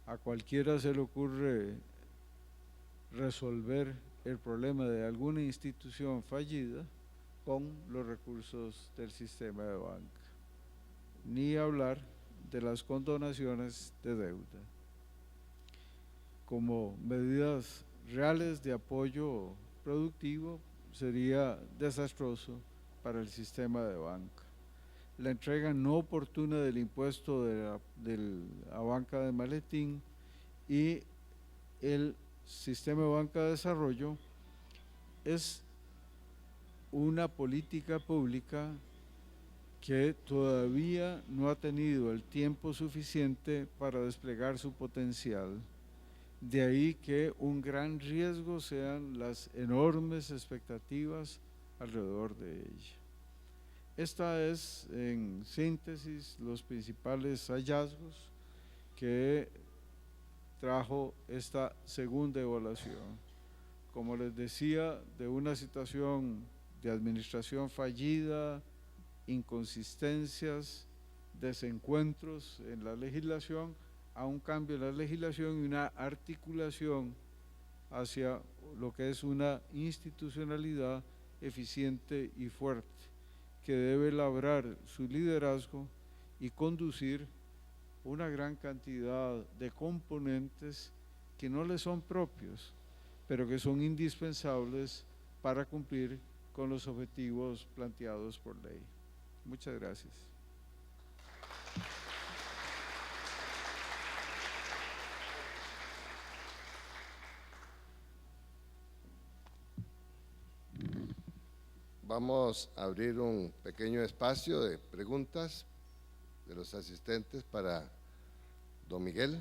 A cualquiera se le ocurre resolver el problema de alguna institución fallida con los recursos del sistema de banca, ni hablar de las condonaciones de deuda. Como medidas reales de apoyo productivo sería desastroso para el sistema de banca. La entrega no oportuna del impuesto de la banca de maletín y el sistema de banca de desarrollo es una política pública que todavía no ha tenido el tiempo suficiente para desplegar su potencial. De ahí que un gran riesgo sean las enormes expectativas alrededor de ella. Esta es, en síntesis, los principales hallazgos que trajo esta segunda evaluación. Como les decía, de una situación de administración fallida, inconsistencias, desencuentros en la legislación, a un cambio en la legislación y una articulación hacia lo que es una institucionalidad eficiente y fuerte, que debe labrar su liderazgo y conducir una gran cantidad de componentes que no le son propios, pero que son indispensables para cumplir con los objetivos planteados por ley. Muchas gracias. vamos a abrir un pequeño espacio de preguntas de los asistentes para don Miguel.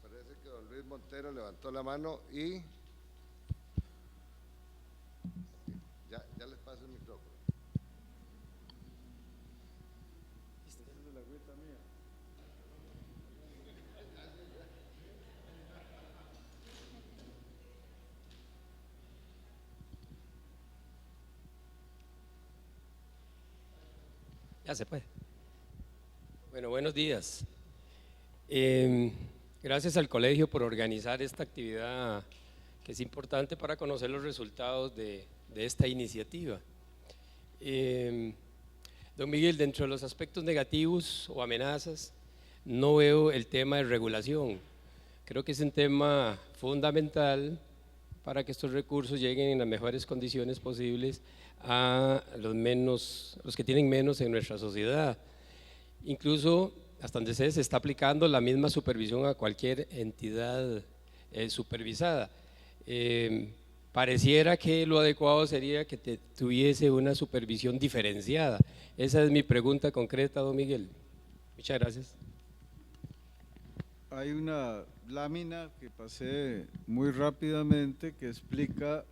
Parece que don Luis Montero levantó la mano y ya les paso el micrófono. Ya se puede. Bueno, buenos días. Gracias al colegio por organizar esta actividad que es importante para conocer los resultados de esta iniciativa. Don Miguel, dentro de los aspectos negativos o amenazas, no veo el tema de regulación. Creo que es un tema fundamental para que estos recursos lleguen en las mejores condiciones posibles a los que tienen menos en nuestra sociedad. Incluso, hasta donde se está aplicando la misma supervisión a cualquier entidad supervisada. Pareciera que lo adecuado sería que tuviese una supervisión diferenciada. Esa es mi pregunta concreta, don Miguel. Muchas gracias. Hay una lámina que pasé muy rápidamente que explica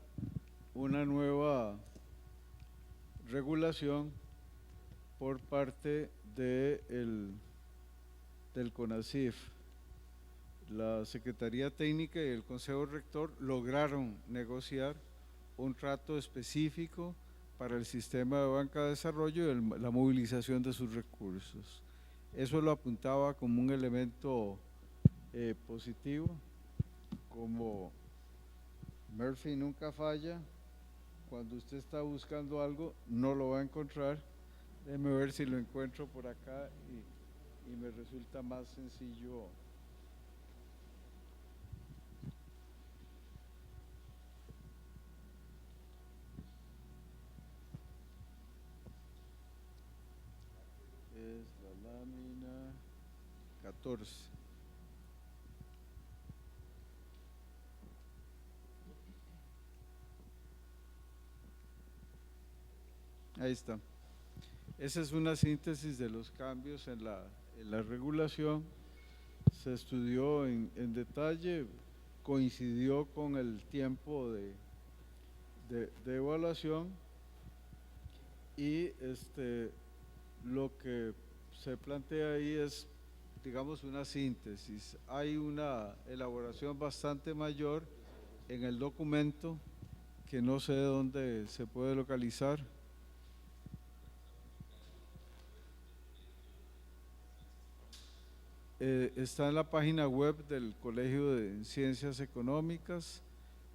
una nueva regulación por parte del CONACYF. La Secretaría Técnica y el Consejo Rector lograron negociar un trato específico para el sistema de banca de desarrollo y la movilización de sus recursos. Eso lo apuntaba como un elemento positivo, como Murphy nunca falla. Cuando usted está buscando algo, no lo va a encontrar. Déjeme ver si lo encuentro por acá y me resulta más sencillo. Es la lámina 14. Ahí está. Esa es una síntesis de los cambios en la regulación. Se estudió en detalle, coincidió con el tiempo de evaluación y lo que se plantea ahí es, digamos, una síntesis. Hay una elaboración bastante mayor en el documento que no sé dónde se puede localizar. Está en la página web del Colegio de Ciencias Económicas.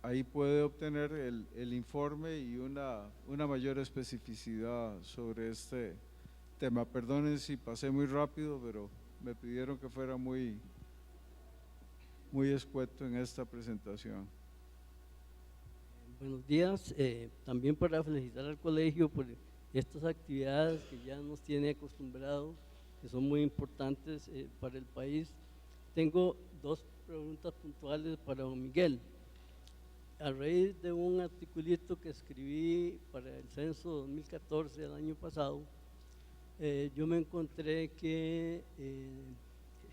Ahí puede obtener el informe y una mayor especificidad sobre este tema. Perdonen si pasé muy rápido, pero me pidieron que fuera muy escueto en esta presentación. Buenos días, también para felicitar al colegio por estas actividades que ya nos tiene acostumbrados, que son muy importantes para el país. Tengo dos preguntas puntuales para don Miguel. A raíz de un articulito que escribí para el censo 2014 del año pasado, yo me encontré que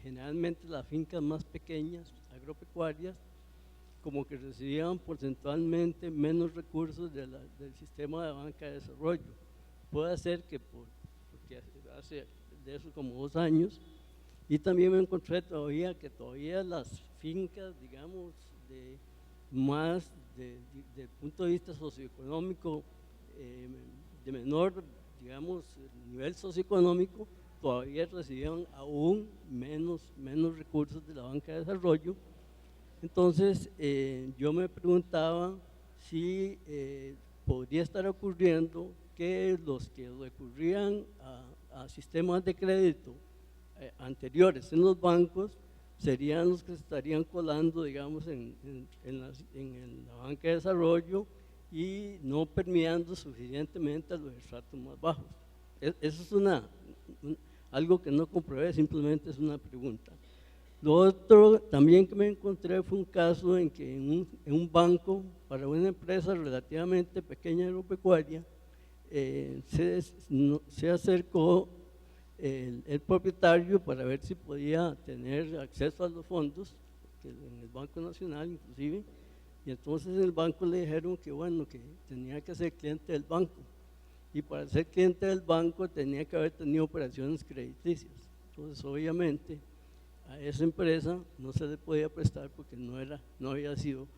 generalmente las fincas más pequeñas, agropecuarias, como que recibían porcentualmente menos recursos del sistema de banca de desarrollo. Puede ser que porque hace de eso como 2 años, y también me encontré que todavía las fincas, digamos, del punto de vista socioeconómico, de menor, digamos, nivel socioeconómico, todavía recibían aún menos recursos de la banca de desarrollo. Entonces, yo me preguntaba si podría estar ocurriendo que los que recurrían a sistemas de crédito anteriores en los bancos serían los que se estarían colando, digamos, en la banca de desarrollo y no permeando suficientemente a los estratos más bajos. Eso es algo que no comprobé, simplemente es una pregunta. Lo otro también que me encontré fue un caso en que en un banco, para una empresa relativamente pequeña agropecuaria, se acercó el propietario para ver si podía tener acceso a los fondos, en el Banco Nacional inclusive, y entonces en el banco le dijeron que bueno, que tenía que ser cliente del banco, y para ser cliente del banco tenía que haber tenido operaciones crediticias. Entonces obviamente a esa empresa no se le podía prestar porque no había sido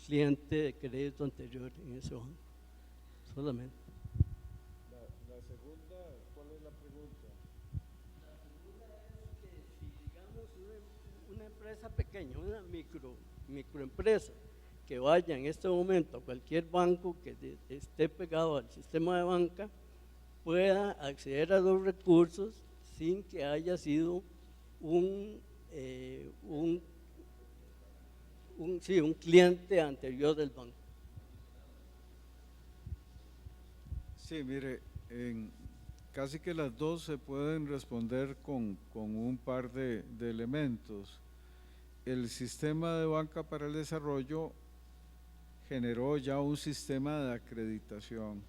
cliente de crédito anterior en ese banco, solamente. La segunda, ¿cuál es la pregunta? La segunda es que si digamos una empresa pequeña, una microempresa, que vaya en este momento a cualquier banco que esté pegado al sistema de banca, pueda acceder a los recursos sin que haya sido un cliente anterior del banco. Sí, mire, casi que las dos se pueden responder con un par de elementos. El sistema de banca para el desarrollo generó ya un sistema de acreditación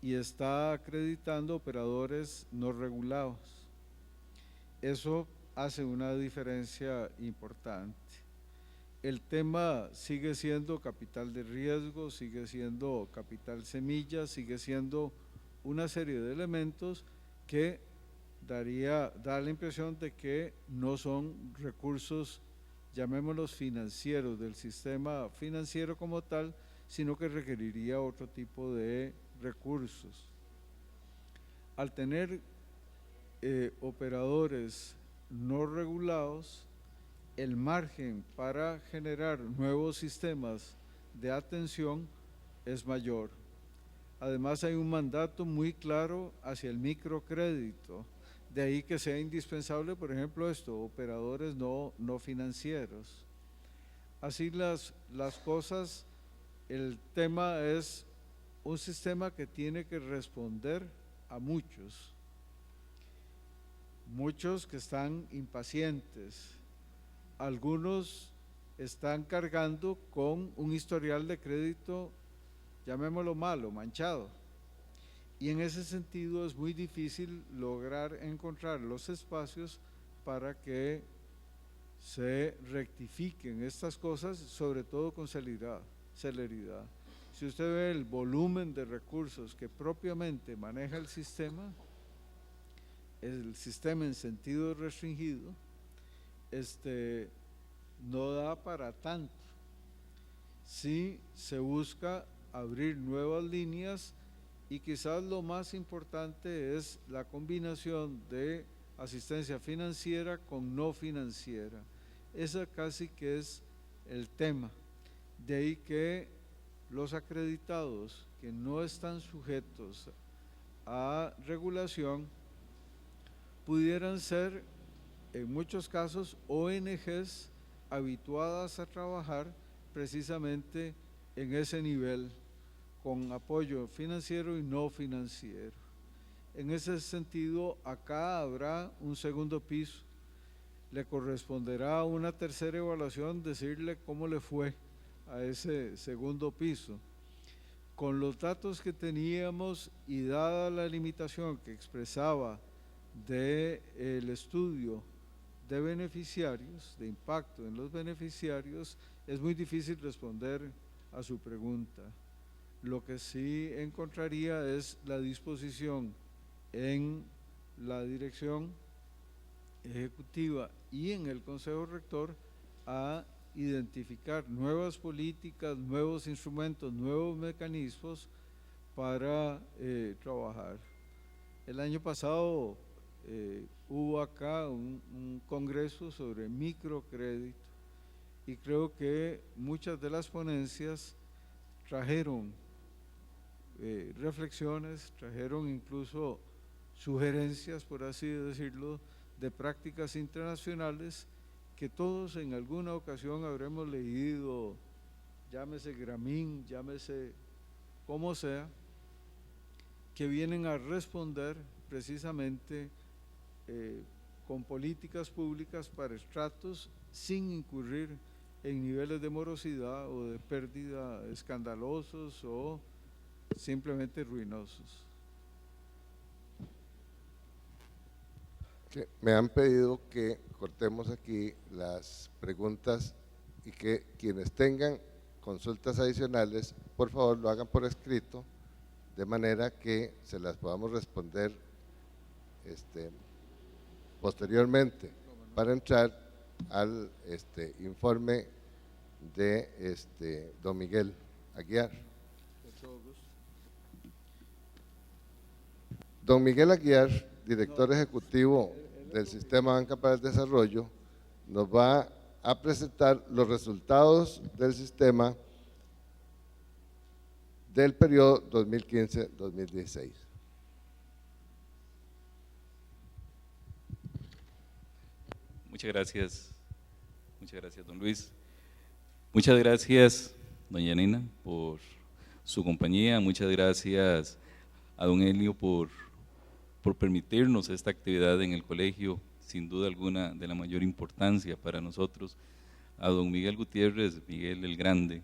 y está acreditando operadores no regulados. Eso hace una diferencia importante. El tema sigue siendo capital de riesgo, sigue siendo capital semilla, sigue siendo una serie de elementos que da la impresión de que no son recursos, llamémoslos financieros, del sistema financiero como tal, sino que requeriría otro tipo de recursos. Al tener operadores no regulados, el margen para generar nuevos sistemas de atención es mayor. Además hay un mandato muy claro hacia el microcrédito, de ahí que sea indispensable, por ejemplo, operadores no financieros. Así las cosas, el tema es un sistema que tiene que responder a muchos que están impacientes. Algunos están cargando con un historial de crédito, llamémoslo malo, manchado. Y en ese sentido es muy difícil lograr encontrar los espacios para que se rectifiquen estas cosas, sobre todo con celeridad. Si usted ve el volumen de recursos que propiamente maneja el sistema en sentido restringido, no da para tanto. Sí se busca abrir nuevas líneas y quizás lo más importante es la combinación de asistencia financiera con no financiera. Esa casi que es el tema. De ahí que los acreditados que no están sujetos a regulación pudieran ser en muchos casos ONGs habituadas a trabajar precisamente en ese nivel, con apoyo financiero y no financiero. En ese sentido, acá habrá un segundo piso. Le corresponderá a una tercera evaluación decirle cómo le fue a ese segundo piso. Con los datos que teníamos y dada la limitación que expresaba del estudio de beneficiarios, de impacto en los beneficiarios, es muy difícil responder a su pregunta. Lo que sí encontraría es la disposición en la dirección ejecutiva y en el Consejo Rector a identificar nuevas políticas, nuevos instrumentos, nuevos mecanismos para trabajar. El año pasado hubo acá un congreso sobre microcrédito y creo que muchas de las ponencias trajeron reflexiones, trajeron incluso sugerencias, por así decirlo, de prácticas internacionales que todos en alguna ocasión habremos leído, llámese Grameen, llámese como sea, que vienen a responder precisamente con políticas públicas para estratos sin incurrir en niveles de morosidad o de pérdida escandalosos o simplemente ruinosos. Me han pedido que cortemos aquí las preguntas y que quienes tengan consultas adicionales, por favor lo hagan por escrito, de manera que se las podamos responder posteriormente, para entrar al informe de don Miguel Aguiar. Don Miguel Aguiar, director ejecutivo del Sistema Banca para el Desarrollo, nos va a presentar los resultados del sistema del periodo 2015-2016. Muchas gracias, don Luis. Muchas gracias, doña Nina, por su compañía. Muchas gracias a don Elio por permitirnos esta actividad en el colegio, sin duda alguna de la mayor importancia para nosotros. A don Miguel Gutiérrez, Miguel el Grande,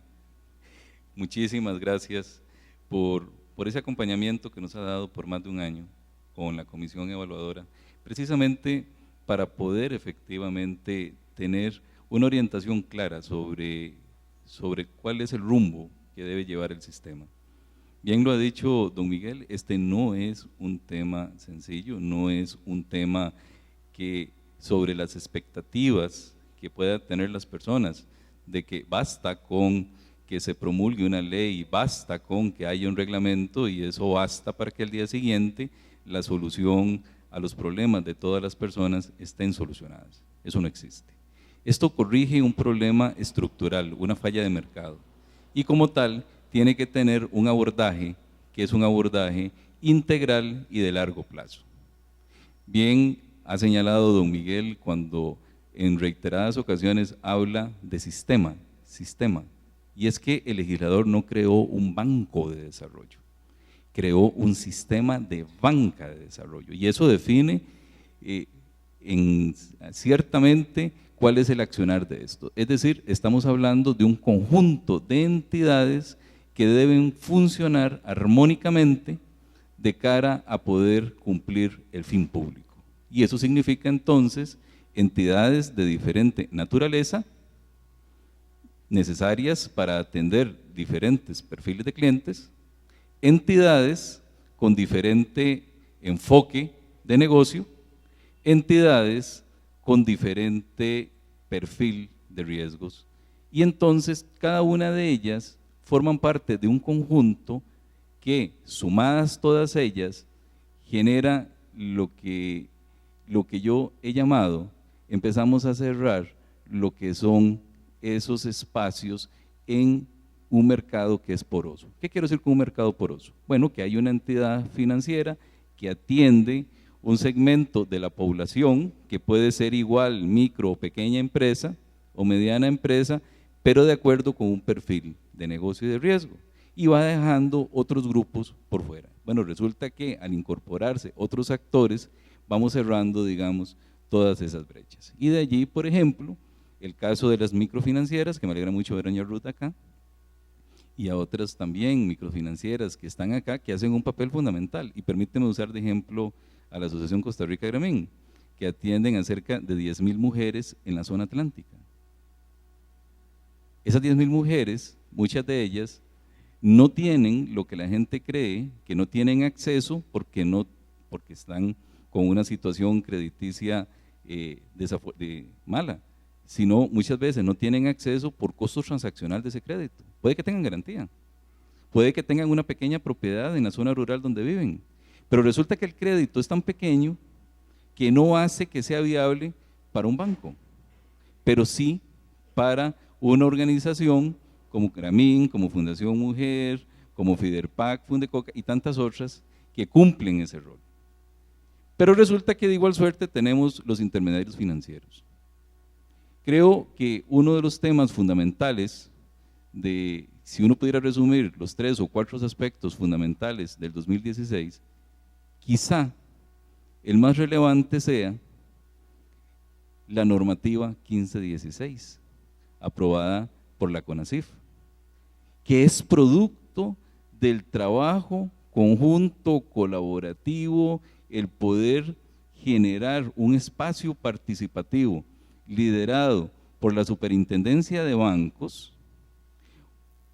muchísimas gracias por ese acompañamiento que nos ha dado por más de un año con la comisión evaluadora, precisamente para poder efectivamente tener una orientación clara sobre cuál es el rumbo que debe llevar el sistema. Bien lo ha dicho don Miguel, este no es un tema sencillo, no es un tema que sobre las expectativas que puedan tener las personas, de que basta con que se promulgue una ley, basta con que haya un reglamento y eso basta para que al día siguiente la solución a los problemas de todas las personas estén solucionadas. Eso no existe. Esto corrige un problema estructural, una falla de mercado, y como tal tiene que tener un abordaje que es un abordaje integral y de largo plazo. Bien ha señalado don Miguel cuando en reiteradas ocasiones habla de sistema, y es que el legislador no creó un banco de desarrollo, creó un sistema de banca de desarrollo, y eso define ciertamente cuál es el accionar de esto. Es decir, estamos hablando de un conjunto de entidades que deben funcionar armónicamente de cara a poder cumplir el fin público. Y eso significa entonces entidades de diferente naturaleza, necesarias para atender diferentes perfiles de clientes, entidades con diferente enfoque de negocio, entidades con diferente perfil de riesgos, y entonces cada una de ellas forman parte de un conjunto que, sumadas todas ellas, genera lo que yo he llamado, empezamos a cerrar lo que son esos espacios en un mercado que es poroso. ¿Qué quiero decir con un mercado poroso? Bueno, que hay una entidad financiera que atiende un segmento de la población que puede ser igual micro o pequeña empresa o mediana empresa, pero de acuerdo con un perfil de negocio y de riesgo, y va dejando otros grupos por fuera. Bueno, resulta que al incorporarse otros actores, vamos cerrando, digamos, todas esas brechas. Y de allí, por ejemplo, el caso de las microfinancieras, que me alegra mucho ver a doña Ruth acá, y a otras también microfinancieras que están acá, que hacen un papel fundamental. Y permíteme usar de ejemplo a la Asociación Costa Rica Gramín, que atienden a cerca de 10,000 mujeres en la zona atlántica. Esas 10,000 mujeres, muchas de ellas, no tienen lo que la gente cree, que no tienen acceso porque están con una situación crediticia mala, sino muchas veces no tienen acceso por costos transaccional de ese crédito. Puede que tengan garantía, puede que tengan una pequeña propiedad en la zona rural donde viven, pero resulta que el crédito es tan pequeño que no hace que sea viable para un banco, pero sí para una organización como Gramín, como Fundación Mujer, como Fiderpac, Fundecoca y tantas otras que cumplen ese rol. Pero resulta que de igual suerte tenemos los intermediarios financieros. Creo que uno de los temas fundamentales si uno pudiera resumir los 3 o 4 aspectos fundamentales del 2016, quizá el más relevante sea la normativa 1516, aprobada por la CONACYF, que es producto del trabajo conjunto, colaborativo, el poder generar un espacio participativo liderado por la Superintendencia de Bancos,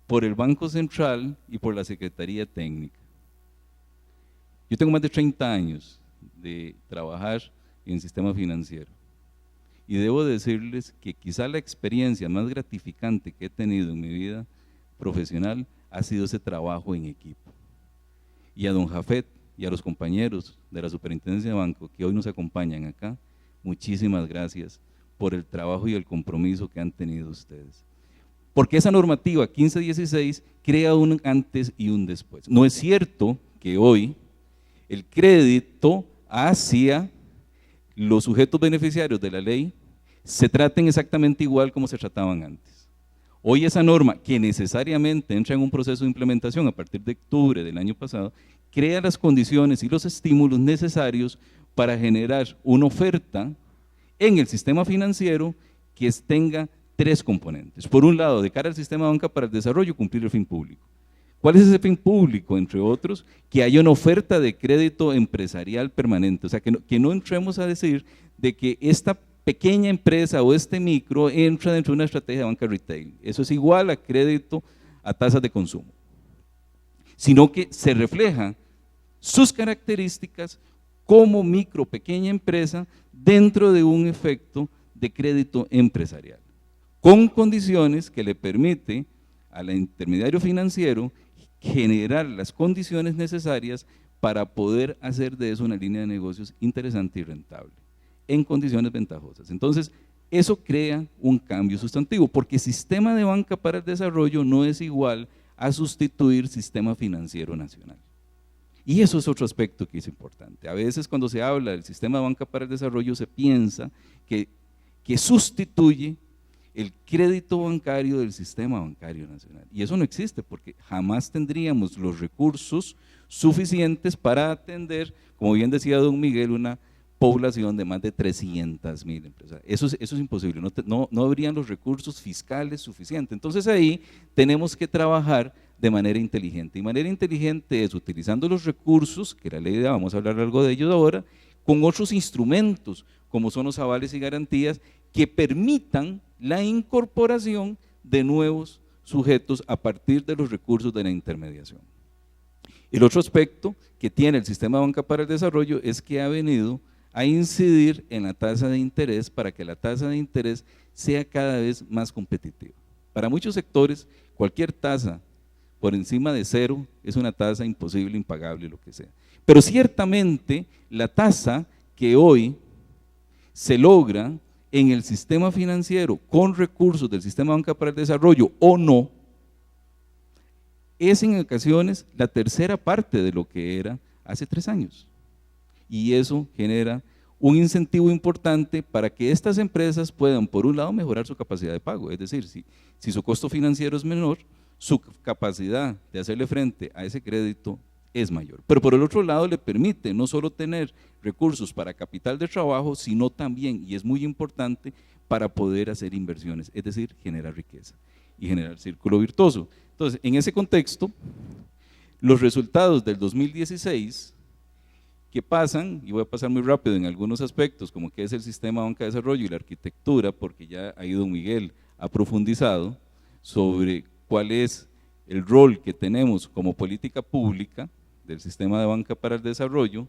por el Banco Central y por la Secretaría Técnica. Yo tengo más de 30 años de trabajar en el sistema financiero y debo decirles que quizá la experiencia más gratificante que he tenido en mi vida profesional ha sido ese trabajo en equipo. Y a don Jafet y a los compañeros de la Superintendencia de Banco que hoy nos acompañan acá, muchísimas gracias por el trabajo y el compromiso que han tenido ustedes. Porque esa normativa 1516 crea un antes y un después. No es cierto que hoy el crédito hacia los sujetos beneficiarios de la ley se traten exactamente igual como se trataban antes. Hoy esa norma, que necesariamente entra en un proceso de implementación a partir de octubre del año pasado, crea las condiciones y los estímulos necesarios para generar una oferta en el sistema financiero que tenga tres componentes. Por un lado, de cara al sistema de banca para el desarrollo, cumplir el fin público. ¿Cuál es ese fin público? Entre otros, que haya una oferta de crédito empresarial permanente. O sea, que no entremos a decir de que esta pequeña empresa o este micro entra dentro de una estrategia de banca retail. Eso es igual a crédito a tasas de consumo. Sino que se refleja sus características como micro, pequeña empresa dentro de un efecto de crédito empresarial, con condiciones que le permite al intermediario financiero generar las condiciones necesarias para poder hacer de eso una línea de negocios interesante y rentable, en condiciones ventajosas. Entonces, eso crea un cambio sustantivo, porque sistema de banca para el desarrollo no es igual a sustituir sistema financiero nacional. Y eso es otro aspecto que es importante. A veces cuando se habla del sistema de banca para el desarrollo se piensa que sustituye el crédito bancario del sistema bancario nacional. Y eso no existe, porque jamás tendríamos los recursos suficientes para atender, como bien decía don Miguel, una población de más de 300,000 empresas. Eso es imposible, no habrían los recursos fiscales suficientes. Entonces ahí tenemos que trabajar de manera inteligente. Y manera inteligente es utilizando los recursos, que la ley da, vamos a hablar algo de ellos ahora, con otros instrumentos, como son los avales y garantías, que permitan la incorporación de nuevos sujetos a partir de los recursos de la intermediación. El otro aspecto que tiene el sistema de banca para el desarrollo es que ha venido a incidir en la tasa de interés para que la tasa de interés sea cada vez más competitiva. Para muchos sectores, cualquier tasa por encima de 0 es una tasa imposible, impagable, lo que sea. Pero ciertamente la tasa que hoy se logra en el sistema financiero con recursos del sistema de banca para el desarrollo o no, es en ocasiones la tercera parte de lo que era hace 3 años. Y eso genera un incentivo importante para que estas empresas puedan, por un lado, mejorar su capacidad de pago, es decir, si su costo financiero es menor, su capacidad de hacerle frente a ese crédito es mayor. Pero por el otro lado le permite no solo tener recursos para capital de trabajo, sino también, y es muy importante, para poder hacer inversiones, es decir, generar riqueza y generar círculo virtuoso. Entonces, en ese contexto, los resultados del 2016, que pasan, y voy a pasar muy rápido en algunos aspectos, como que es el sistema de banca de desarrollo y la arquitectura, porque ya ahí don Miguel ha profundizado sobre cuál es el rol que tenemos como política pública del sistema de banca para el desarrollo,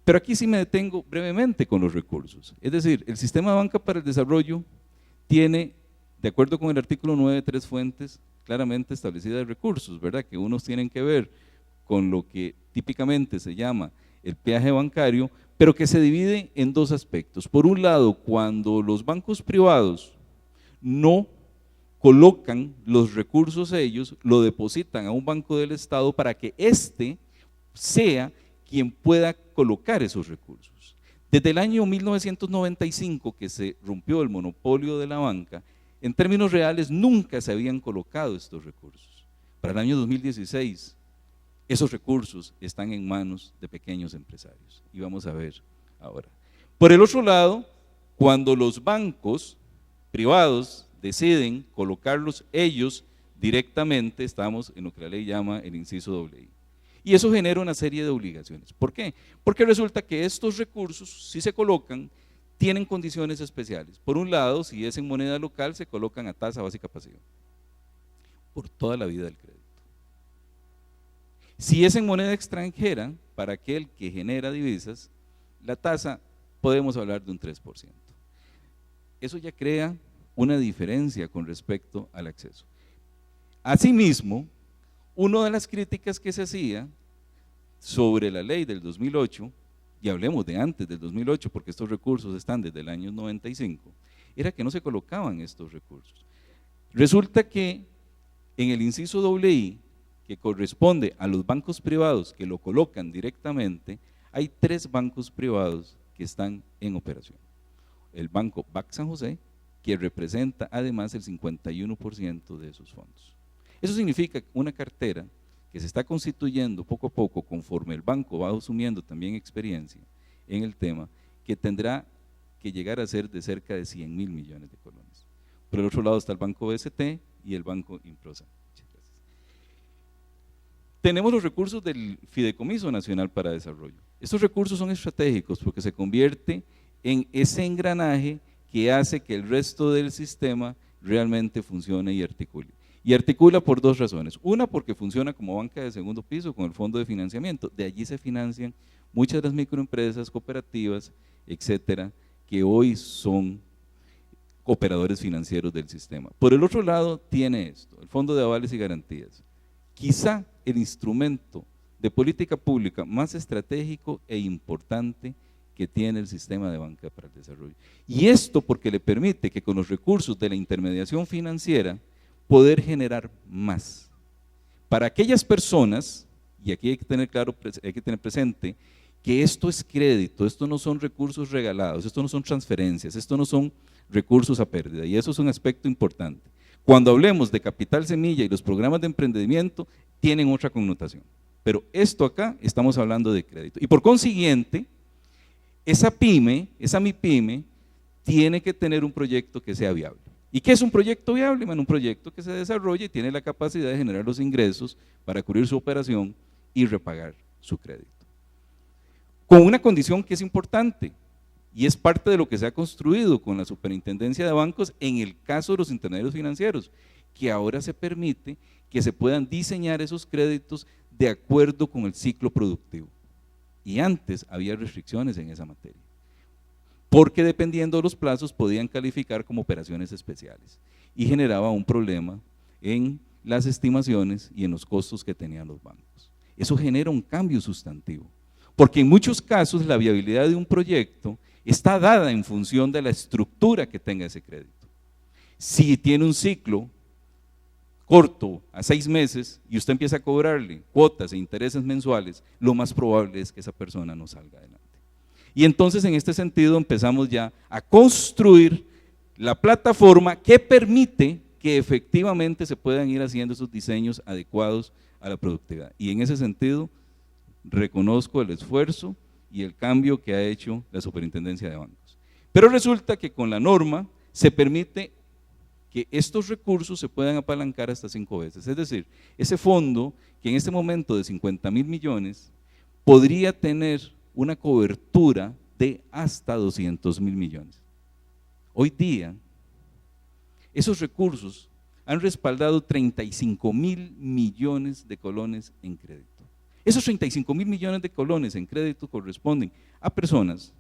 pero aquí sí me detengo brevemente con los recursos. Es decir, el sistema de banca para el desarrollo tiene, de acuerdo con el artículo 9, 3 fuentes claramente establecidas de recursos, ¿verdad? Que unos tienen que ver con lo que típicamente se llama el peaje bancario, pero que se divide en 2 aspectos. Por un lado, cuando los bancos privados no colocan los recursos ellos, lo depositan a un banco del Estado para que éste sea quien pueda colocar esos recursos. Desde el año 1995 que se rompió el monopolio de la banca, en términos reales nunca se habían colocado estos recursos. Para el año 2016, esos recursos están en manos de pequeños empresarios y vamos a ver ahora. Por el otro lado, cuando los bancos privados deciden colocarlos ellos directamente, estamos en lo que la ley llama el inciso II. Y eso genera una serie de obligaciones. ¿Por qué? Porque resulta que estos recursos, si se colocan, tienen condiciones especiales. Por un lado, si es en moneda local, se colocan a tasa básica pasiva, por toda la vida del crédito. Si es en moneda extranjera, para aquel que genera divisas, la tasa podemos hablar de un 3%. Eso ya crea una diferencia con respecto al acceso. Asimismo, una de las críticas que se hacía sobre la ley del 2008, y hablemos de antes del 2008 porque estos recursos están desde el año 95, era que no se colocaban estos recursos. Resulta que en el inciso II, que corresponde a los bancos privados que lo colocan directamente, hay 3 bancos privados que están en operación. El Banco BAC San José, que representa además el 51% de esos fondos. Eso significa una cartera que se está constituyendo poco a poco conforme el banco va asumiendo también experiencia en el tema, que tendrá que llegar a ser de cerca de 100.000 millones de colones. Por el otro lado está el Banco BST y el Banco Improsa. Tenemos los recursos del Fideicomiso Nacional para Desarrollo. Estos recursos son estratégicos porque se convierte en ese engranaje que hace que el resto del sistema realmente funcione y articule. Y articula por 2 razones. Una, porque funciona como banca de segundo piso con el fondo de financiamiento. De allí se financian muchas de las microempresas, cooperativas, etcétera, que hoy son operadores financieros del sistema. Por el otro lado, tiene esto, el Fondo de Avales y Garantías. Quizá el instrumento de política pública más estratégico e importante que tiene el sistema de banca para el desarrollo. Y esto porque le permite que con los recursos de la intermediación financiera poder generar más. Para aquellas personas, y aquí hay que tener claro, hay que tener presente, que esto es crédito, esto no son recursos regalados, esto no son transferencias, esto no son recursos a pérdida, y eso es un aspecto importante. Cuando hablemos de capital semilla y los programas de emprendimiento, tienen otra connotación, pero esto acá estamos hablando de crédito, y por consiguiente, esa pyme, esa MIPYME, tiene que tener un proyecto que sea viable. ¿Y qué es un proyecto viable? Bueno, un proyecto que se desarrolle y tiene la capacidad de generar los ingresos para cubrir su operación y repagar su crédito. Con una condición que es importante y es parte de lo que se ha construido con la Superintendencia de Bancos en el caso de los intermediarios financieros, que ahora se permite que se puedan diseñar esos créditos de acuerdo con el ciclo productivo. Y antes había restricciones en esa materia, porque dependiendo de los plazos podían calificar como operaciones especiales y generaba un problema en las estimaciones y en los costos que tenían los bancos. Eso genera un cambio sustantivo, porque en muchos casos la viabilidad de un proyecto está dada en función de la estructura que tenga ese crédito. Si tiene un ciclo corto, a 6 meses, y usted empieza a cobrarle cuotas e intereses mensuales, lo más probable es que esa persona no salga adelante. Y entonces en este sentido empezamos ya a construir la plataforma que permite que efectivamente se puedan ir haciendo esos diseños adecuados a la productividad. Y en ese sentido reconozco el esfuerzo y el cambio que ha hecho la Superintendencia de Bancos. Pero resulta que con la norma se permite que estos recursos se puedan apalancar hasta 5 veces. Es decir, ese fondo que en este momento de 50.000 millones podría tener una cobertura de hasta 200.000 millones. Hoy día, esos recursos han respaldado 35.000 millones de colones en crédito. Esos 35.000 millones de colones en crédito corresponden a personas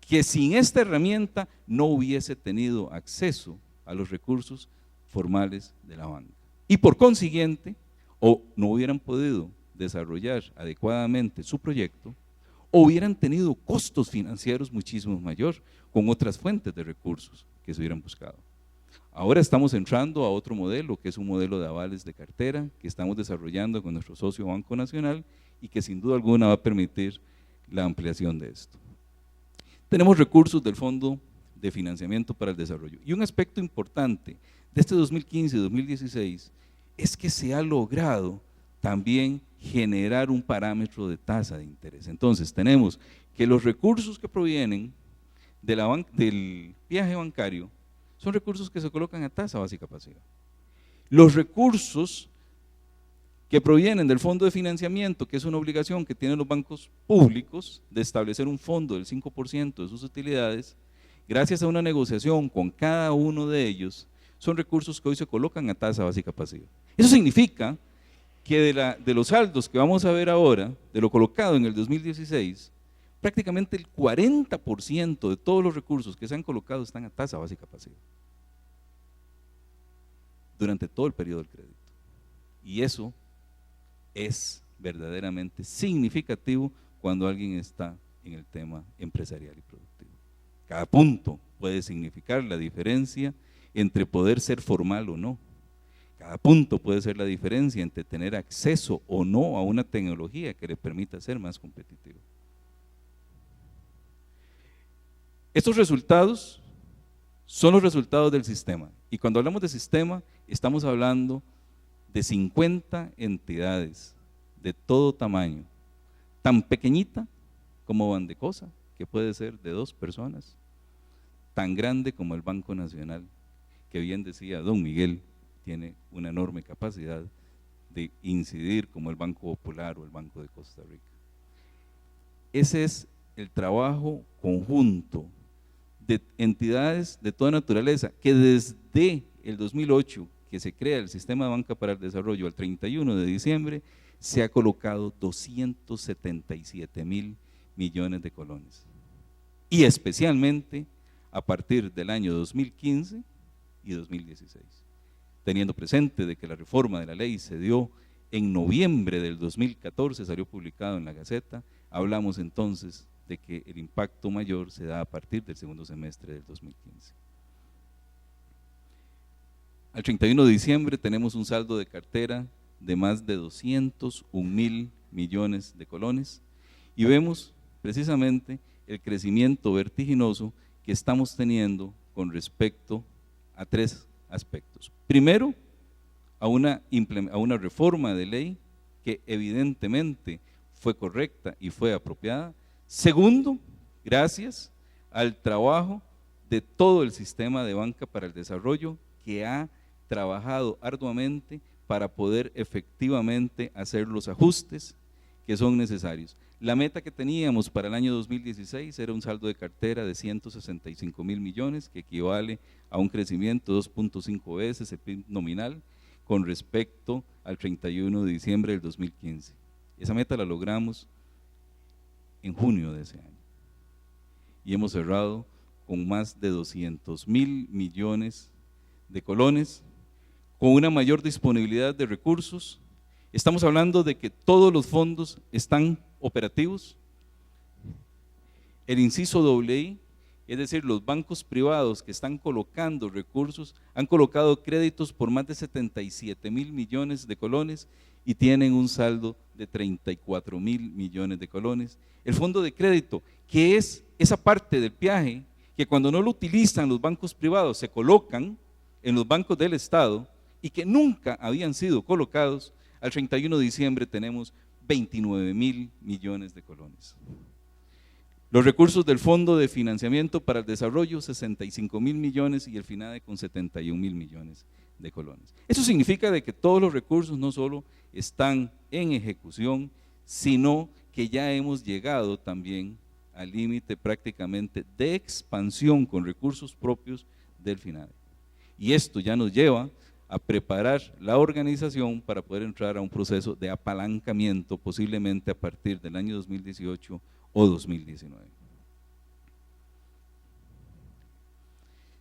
que sin esta herramienta no hubiese tenido acceso a los recursos formales de la banca. Y por consiguiente, o no hubieran podido desarrollar adecuadamente su proyecto, o hubieran tenido costos financieros muchísimo mayor con otras fuentes de recursos que se hubieran buscado. Ahora estamos entrando a otro modelo, que es un modelo de avales de cartera, que estamos desarrollando con nuestro socio Banco Nacional y que sin duda alguna va a permitir la ampliación de esto. Tenemos recursos del Fondo de Financiamiento para el Desarrollo. Y un aspecto importante de este 2015 y 2016 es que se ha logrado también generar un parámetro de tasa de interés. Entonces tenemos que los recursos que provienen del viaje bancario son recursos que se colocan a tasa básica pasiva. Los recursos que provienen del fondo de financiamiento, que es una obligación que tienen los bancos públicos de establecer un fondo del 5% de sus utilidades, gracias a una negociación con cada uno de ellos, son recursos que hoy se colocan a tasa básica pasiva. Eso significa que de los saldos que vamos a ver ahora, de lo colocado en el 2016, prácticamente el 40% de todos los recursos que se han colocado están a tasa básica pasiva durante todo el periodo del crédito. Y eso es verdaderamente significativo cuando alguien está en el tema empresarial y productivo. Cada punto puede significar la diferencia entre poder ser formal o no. Cada punto puede ser la diferencia entre tener acceso o no a una tecnología que le permita ser más competitivo. Estos resultados son los resultados del sistema. Y cuando hablamos de sistema, estamos hablando de 50 entidades de todo tamaño, tan pequeñita como Bandecosa, que puede ser de 2 personas, tan grande como el Banco Nacional, que bien decía don Miguel, tiene una enorme capacidad de incidir como el Banco Popular o el Banco de Costa Rica. Ese es el trabajo conjunto de entidades de toda naturaleza, que desde el 2008, que se crea el Sistema de Banca para el Desarrollo, al 31 de diciembre, se ha colocado 277.000 millones de colones. Y especialmente a partir del año 2015 y 2016. Teniendo presente de que la reforma de la ley se dio en noviembre del 2014, salió publicado en la Gaceta, hablamos entonces de que el impacto mayor se da a partir del segundo semestre del 2015. Al 31 de diciembre tenemos un saldo de cartera de más de 201.000 millones de colones y vemos precisamente el crecimiento vertiginoso que estamos teniendo con respecto a 3 aspectos. Primero, a una reforma de ley que evidentemente fue correcta y fue apropiada. Segundo, gracias al trabajo de todo el sistema de banca para el desarrollo que ha trabajado arduamente para poder efectivamente hacer los ajustes que son necesarios. La meta que teníamos para el año 2016 era un saldo de cartera de 165.000 millones, que equivale a un crecimiento de 2.5 veces el PIB nominal con respecto al 31 de diciembre del 2015. Esa meta la logramos en junio de ese año y hemos cerrado con más de 200.000 millones de colones, con una mayor disponibilidad de recursos. Estamos hablando de que todos los fondos están operativos. El inciso II, es decir, los bancos privados que están colocando recursos, han colocado créditos por más de 77.000 millones de colones y tienen un saldo de 34.000 millones de colones. El fondo de crédito, que es esa parte del peaje que cuando no lo utilizan los bancos privados se colocan en los bancos del Estado y que nunca habían sido colocados, al 31 de diciembre tenemos 29.000 millones de colones. Los recursos del Fondo de Financiamiento para el Desarrollo, 65.000 millones y el FINADE con 71.000 millones de colones. Eso significa de que todos los recursos no solo están en ejecución, sino que ya hemos llegado también al límite prácticamente de expansión con recursos propios del FINADE. Y esto ya nos lleva a preparar la organización para poder entrar a un proceso de apalancamiento posiblemente a partir del año 2018 o 2019.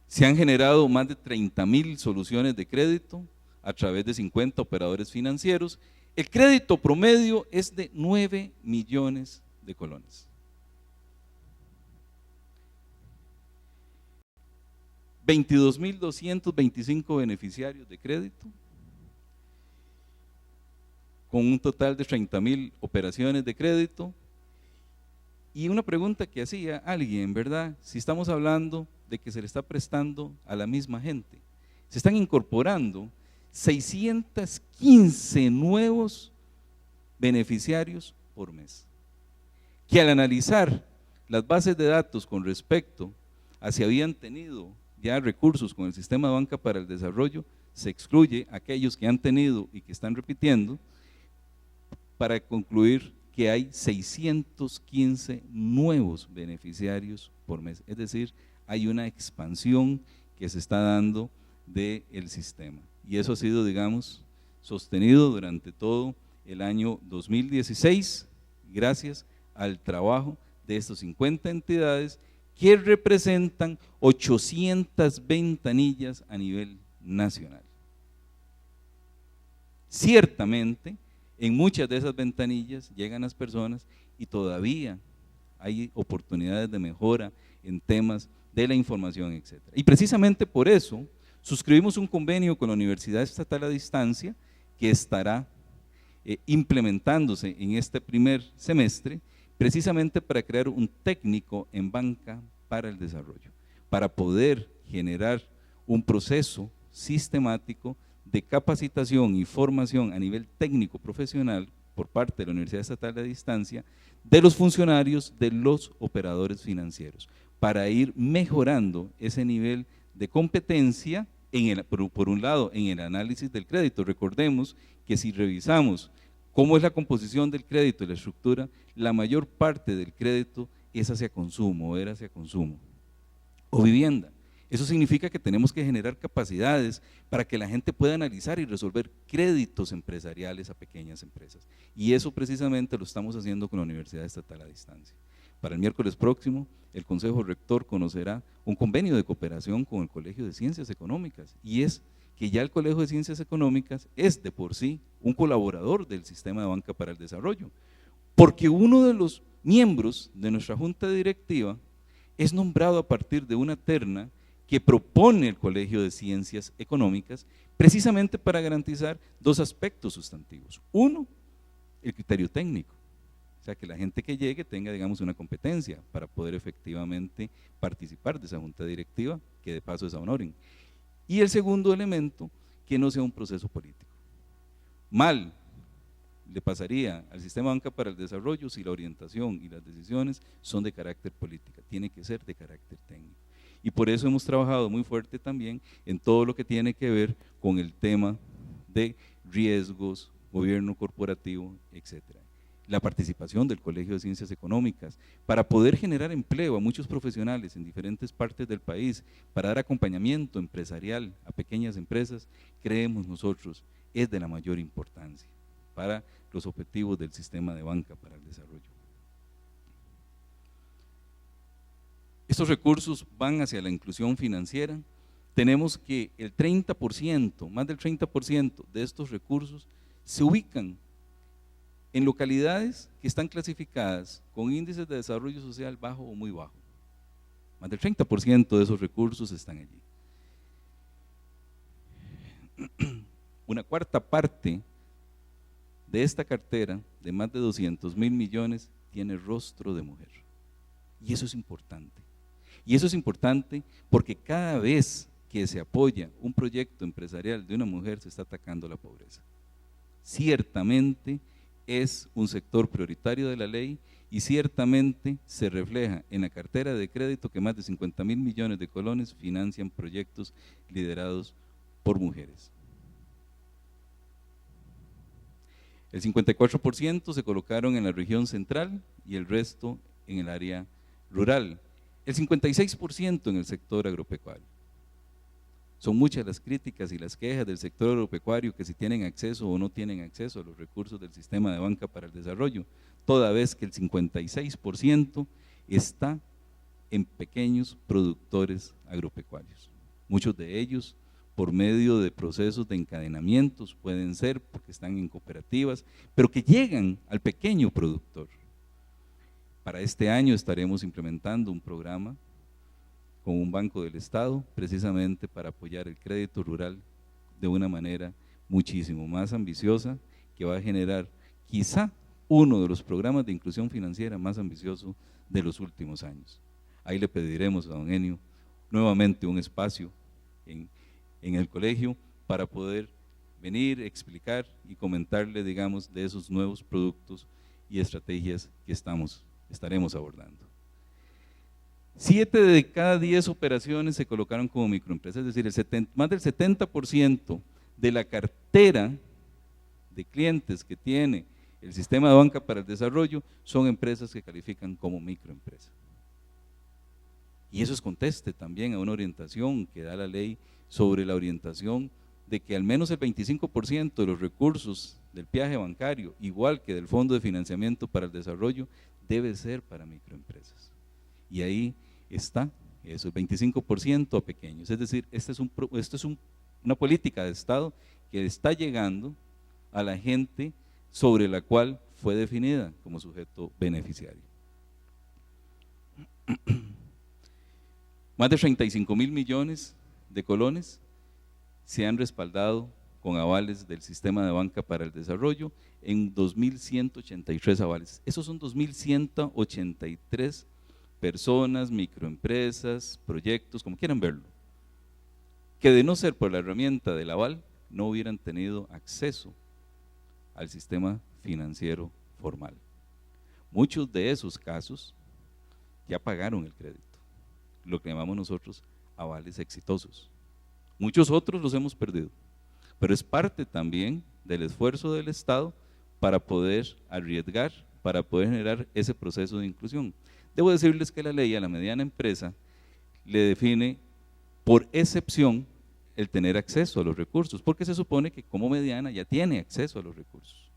Se han generado más de 30.000 soluciones de crédito a través de 50 operadores financieros. El crédito promedio es de 9 millones de colones. 22.225 beneficiarios de crédito, con un total de 30.000 operaciones de crédito. Y una pregunta que hacía alguien, ¿verdad? Si estamos hablando de que se le está prestando a la misma gente, se están incorporando 615 nuevos beneficiarios por mes, que al analizar las bases de datos con respecto si habían tenido ya recursos con el sistema de banca para el desarrollo, se excluye a aquellos que han tenido y que están repitiendo, para concluir que hay 615 nuevos beneficiarios por mes, es decir, hay una expansión que se está dando del sistema, y eso ha sido, digamos, sostenido durante todo el año 2016, gracias al trabajo de estos 50 entidades que representan 800 ventanillas a nivel nacional. Ciertamente, en muchas de esas ventanillas llegan las personas y todavía hay oportunidades de mejora en temas de la información, etc. Y precisamente por eso suscribimos un convenio con la Universidad Estatal a Distancia que estará implementándose en este primer semestre, precisamente para crear un técnico en banca para el desarrollo, para poder generar un proceso sistemático de capacitación y formación a nivel técnico profesional por parte de la Universidad Estatal a Distancia de los funcionarios de los operadores financieros, para ir mejorando ese nivel de competencia por un lado en el análisis del crédito. Recordemos que si revisamos cómo es la composición del crédito y la estructura, la mayor parte del crédito es hacia consumo, era hacia consumo o vivienda. Eso significa que tenemos que generar capacidades para que la gente pueda analizar y resolver créditos empresariales a pequeñas empresas, y eso precisamente lo estamos haciendo con la Universidad Estatal a Distancia. Para el miércoles próximo, el Consejo Rector conocerá un convenio de cooperación con el Colegio de Ciencias Económicas, y es que ya el Colegio de Ciencias Económicas es de por sí un colaborador del sistema de banca para el desarrollo, porque uno de los miembros de nuestra junta directiva es nombrado a partir de una terna que propone el Colegio de Ciencias Económicas, precisamente para garantizar dos aspectos sustantivos. Uno, el criterio técnico, o sea, que la gente que llegue tenga, digamos, una competencia para poder efectivamente participar de esa junta directiva, que de paso es honoren. Y el segundo elemento, que no sea un proceso político. Mal le pasaría al sistema de banca para el desarrollo si la orientación y las decisiones son de carácter política, tiene que ser de carácter técnico. Y por eso hemos trabajado muy fuerte también en todo lo que tiene que ver con el tema de riesgos, gobierno corporativo, etcétera. La participación del Colegio de Ciencias Económicas para poder generar empleo a muchos profesionales en diferentes partes del país, para dar acompañamiento empresarial a pequeñas empresas, creemos nosotros es de la mayor importancia para los objetivos del sistema de banca para el desarrollo. Estos recursos van hacia la inclusión financiera. Tenemos que el 30%, más del 30% de estos recursos se ubican en localidades que están clasificadas con índices de desarrollo social bajo o muy bajo. Más del 30% de esos recursos están allí. Una cuarta parte de esta cartera, de más de 200.000 millones, tiene rostro de mujer. Y eso es importante. Y eso es importante porque cada vez que se apoya un proyecto empresarial de una mujer, se está atacando la pobreza. Ciertamente es un sector prioritario de la ley y ciertamente se refleja en la cartera de crédito que más de 50.000 millones de colones financian proyectos liderados por mujeres. El 54% se colocaron en la región central y el resto en el área rural. El 56% en el sector agropecuario. Son muchas las críticas y las quejas del sector agropecuario que si tienen acceso o no tienen acceso a los recursos del sistema de banca para el desarrollo, toda vez que el 56% está en pequeños productores agropecuarios. Muchos de ellos por medio de procesos de encadenamientos, pueden ser porque están en cooperativas, pero que llegan al pequeño productor. Para este año estaremos implementando un programa con un banco del Estado, precisamente para apoyar el crédito rural de una manera muchísimo más ambiciosa, que va a generar quizá uno de los programas de inclusión financiera más ambiciosos de los últimos años. Ahí le pediremos a don Enio nuevamente un espacio en el colegio para poder venir, explicar y comentarle, digamos, de esos nuevos productos y estrategias que estaremos abordando. 7 de cada 10 operaciones se colocaron como microempresas, es decir, más del 70% de la cartera de clientes que tiene el sistema de banca para el desarrollo son empresas que califican como microempresas. Y eso es conteste también a una orientación que da la ley sobre la orientación de que al menos el 25% de los recursos del peaje bancario, igual que del Fondo de Financiamiento para el Desarrollo, debe ser para microempresas. Y ahí está eso, el 25% a pequeños. Es decir, esta es una política de Estado que está llegando a la gente sobre la cual fue definida como sujeto beneficiario. Más de 35.000 millones de colones se han respaldado con avales del Sistema de Banca para el Desarrollo en 2.183 avales. Esos son 2.183 personas, microempresas, proyectos, como quieran verlo, que de no ser por la herramienta del aval, no hubieran tenido acceso al sistema financiero formal. Muchos de esos casos ya pagaron el crédito, lo que llamamos nosotros avales exitosos. Muchos otros los hemos perdido, pero es parte también del esfuerzo del Estado para poder arriesgar, para poder generar ese proceso de inclusión. Debo decirles que la ley a la mediana empresa le define por excepción el tener acceso a los recursos, porque se supone que como mediana ya tiene acceso a los recursos.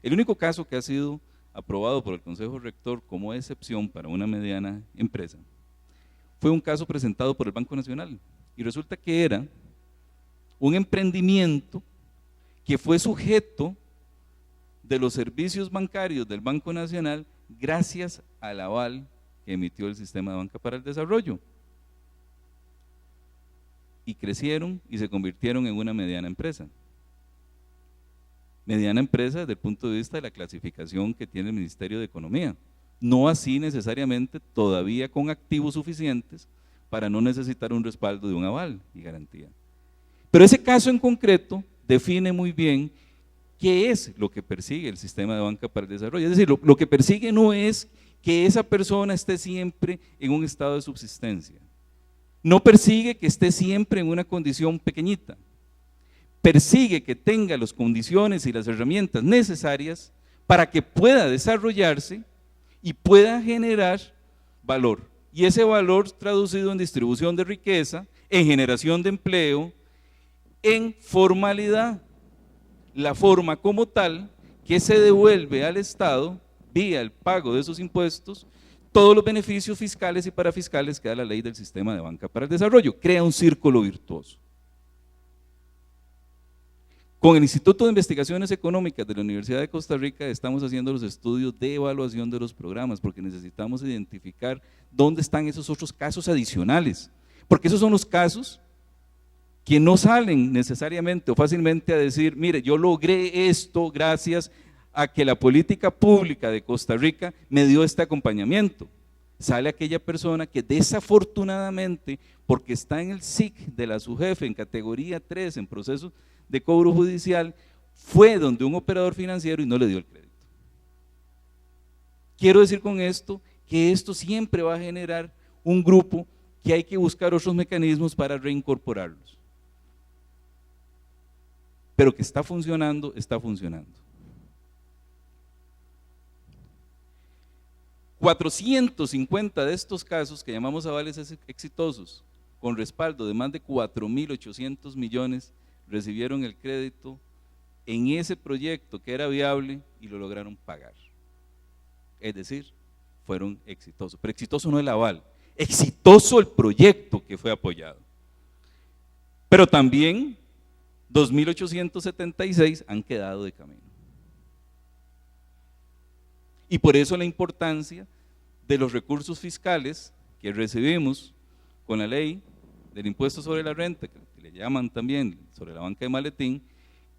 El único caso que ha sido aprobado por el Consejo Rector como excepción para una mediana empresa fue un caso presentado por el Banco Nacional, y resulta que era un emprendimiento que fue sujeto de los servicios bancarios del Banco Nacional gracias al aval que emitió el Sistema de Banca para el Desarrollo. Y crecieron y se convirtieron en una mediana empresa. Mediana empresa desde el punto de vista de la clasificación que tiene el Ministerio de Economía. No así necesariamente todavía con activos suficientes para no necesitar un respaldo de un aval y garantía. Pero ese caso en concreto define muy bien qué es lo que persigue el Sistema de Banca para el Desarrollo. Es decir, lo que persigue no es que esa persona esté siempre en un estado de subsistencia. No persigue que esté siempre en una condición pequeñita. Persigue que tenga las condiciones y las herramientas necesarias para que pueda desarrollarse y pueda generar valor. Y ese valor traducido en distribución de riqueza, en generación de empleo, en formalidad. La forma como tal que se devuelve al Estado, vía el pago de esos impuestos, todos los beneficios fiscales y parafiscales que da la ley del Sistema de Banca para el Desarrollo. Crea un círculo virtuoso. Con el Instituto de Investigaciones Económicas de la Universidad de Costa Rica estamos haciendo los estudios de evaluación de los programas porque necesitamos identificar dónde están esos otros casos adicionales, porque esos son los casos que no salen necesariamente o fácilmente a decir, mire, yo logré esto gracias a que la política pública de Costa Rica me dio este acompañamiento. Sale aquella persona que desafortunadamente, porque está en el SIC de la SUGEF en categoría 3, en proceso de cobro judicial, fue donde un operador financiero y no le dio el crédito. Quiero decir con esto que esto siempre va a generar un grupo que hay que buscar otros mecanismos para reincorporarlos. Pero que está funcionando, está funcionando. 450 de estos casos que llamamos avales exitosos, con respaldo de más de 4.800 millones, recibieron el crédito en ese proyecto que era viable y lo lograron pagar. Es decir, fueron exitosos. Pero exitoso no el aval, exitoso el proyecto que fue apoyado. Pero también 2.876 han quedado de camino. Y por eso la importancia de los recursos fiscales que recibimos con la ley del impuesto sobre la renta, que le llaman también sobre la banca de maletín,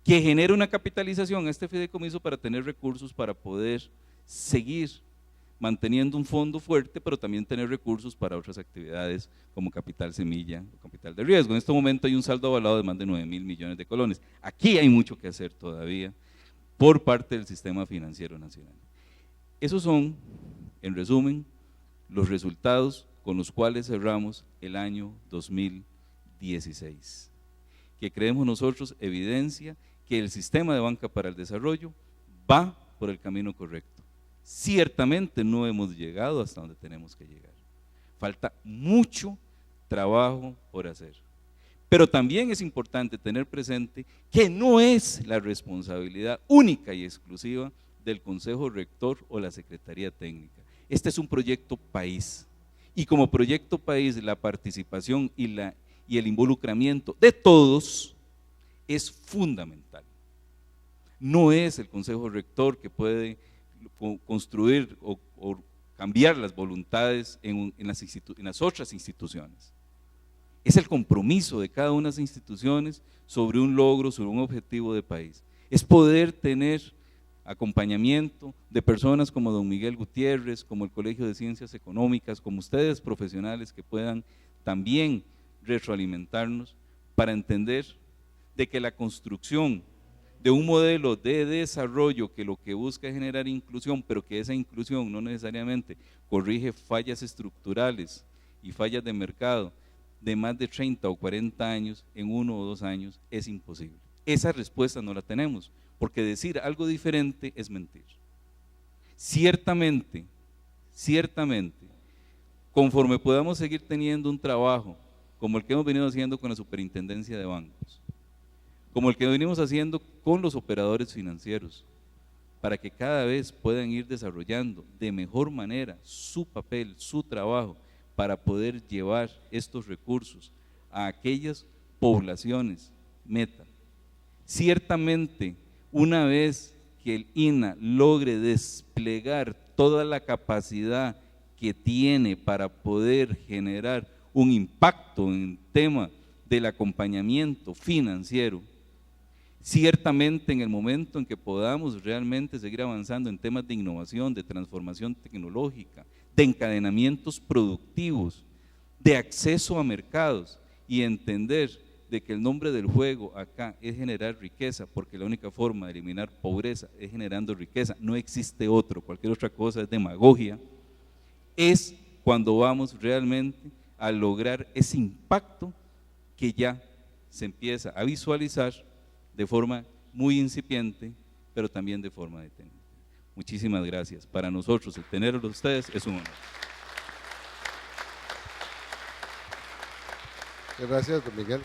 que genera una capitalización a este fideicomiso para tener recursos para poder seguir manteniendo un fondo fuerte, pero también tener recursos para otras actividades como capital semilla o capital de riesgo. En este momento hay un saldo avalado de más de 9.000 millones de colones. Aquí hay mucho que hacer todavía por parte del sistema financiero nacional. Esos son, en resumen, los resultados con los cuales cerramos el año 2016, que creemos nosotros evidencia que el sistema de banca para el desarrollo va por el camino correcto. Ciertamente no hemos llegado hasta donde tenemos que llegar, falta mucho trabajo por hacer, pero también es importante tener presente que no es la responsabilidad única y exclusiva del Consejo Rector o la Secretaría Técnica. Este es un proyecto país, y como proyecto país la participación y el involucramiento de todos es fundamental. No es el Consejo Rector que puede construir o cambiar las voluntades en las otras instituciones. Es el compromiso de cada una de las instituciones sobre un logro, sobre un objetivo de país. Es poder tener acompañamiento de personas como don Miguel Gutiérrez, como el Colegio de Ciencias Económicas, como ustedes profesionales que puedan también retroalimentarnos para entender de que la construcción de un modelo de desarrollo que lo que busca es generar inclusión, pero que esa inclusión no necesariamente corrige fallas estructurales y fallas de mercado de más de 30 o 40 años en 1 o 2 años, es imposible. Esa respuesta no la tenemos, porque decir algo diferente es mentir. Ciertamente, conforme podamos seguir teniendo un trabajo como el que hemos venido haciendo con la Superintendencia de Bancos, como el que venimos haciendo con los operadores financieros, para que cada vez puedan ir desarrollando de mejor manera su papel, su trabajo, para poder llevar estos recursos a aquellas poblaciones meta. Ciertamente, una vez que el INAH logre desplegar toda la capacidad que tiene para poder generar un impacto en el tema del acompañamiento financiero, ciertamente en el momento en que podamos realmente seguir avanzando en temas de innovación, de transformación tecnológica, de encadenamientos productivos, de acceso a mercados y entender de que el nombre del juego acá es generar riqueza, porque la única forma de eliminar pobreza es generando riqueza, no existe otro, cualquier otra cosa es demagogia, es cuando vamos realmente a lograr ese impacto que ya se empieza a visualizar de forma muy incipiente, pero también de forma detenida. Muchísimas gracias. Para nosotros el tenerlos ustedes es un honor. Gracias, don Miguel.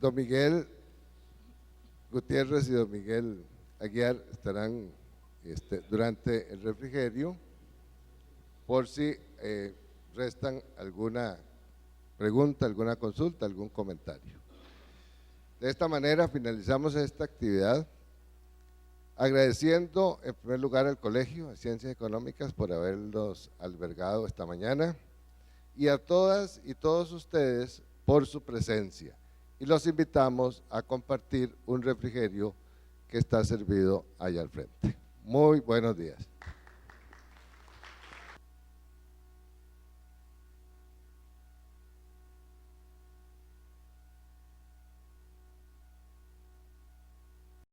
Don Miguel Gutiérrez y don Miguel Aguiar estarán durante el refrigerio por si restan alguna pregunta, alguna consulta, algún comentario. De esta manera finalizamos esta actividad, agradeciendo en primer lugar al Colegio de Ciencias Económicas por haberlos albergado esta mañana y a todas y todos ustedes por su presencia, y los invitamos a compartir un refrigerio que está servido allá al frente. Muy buenos días.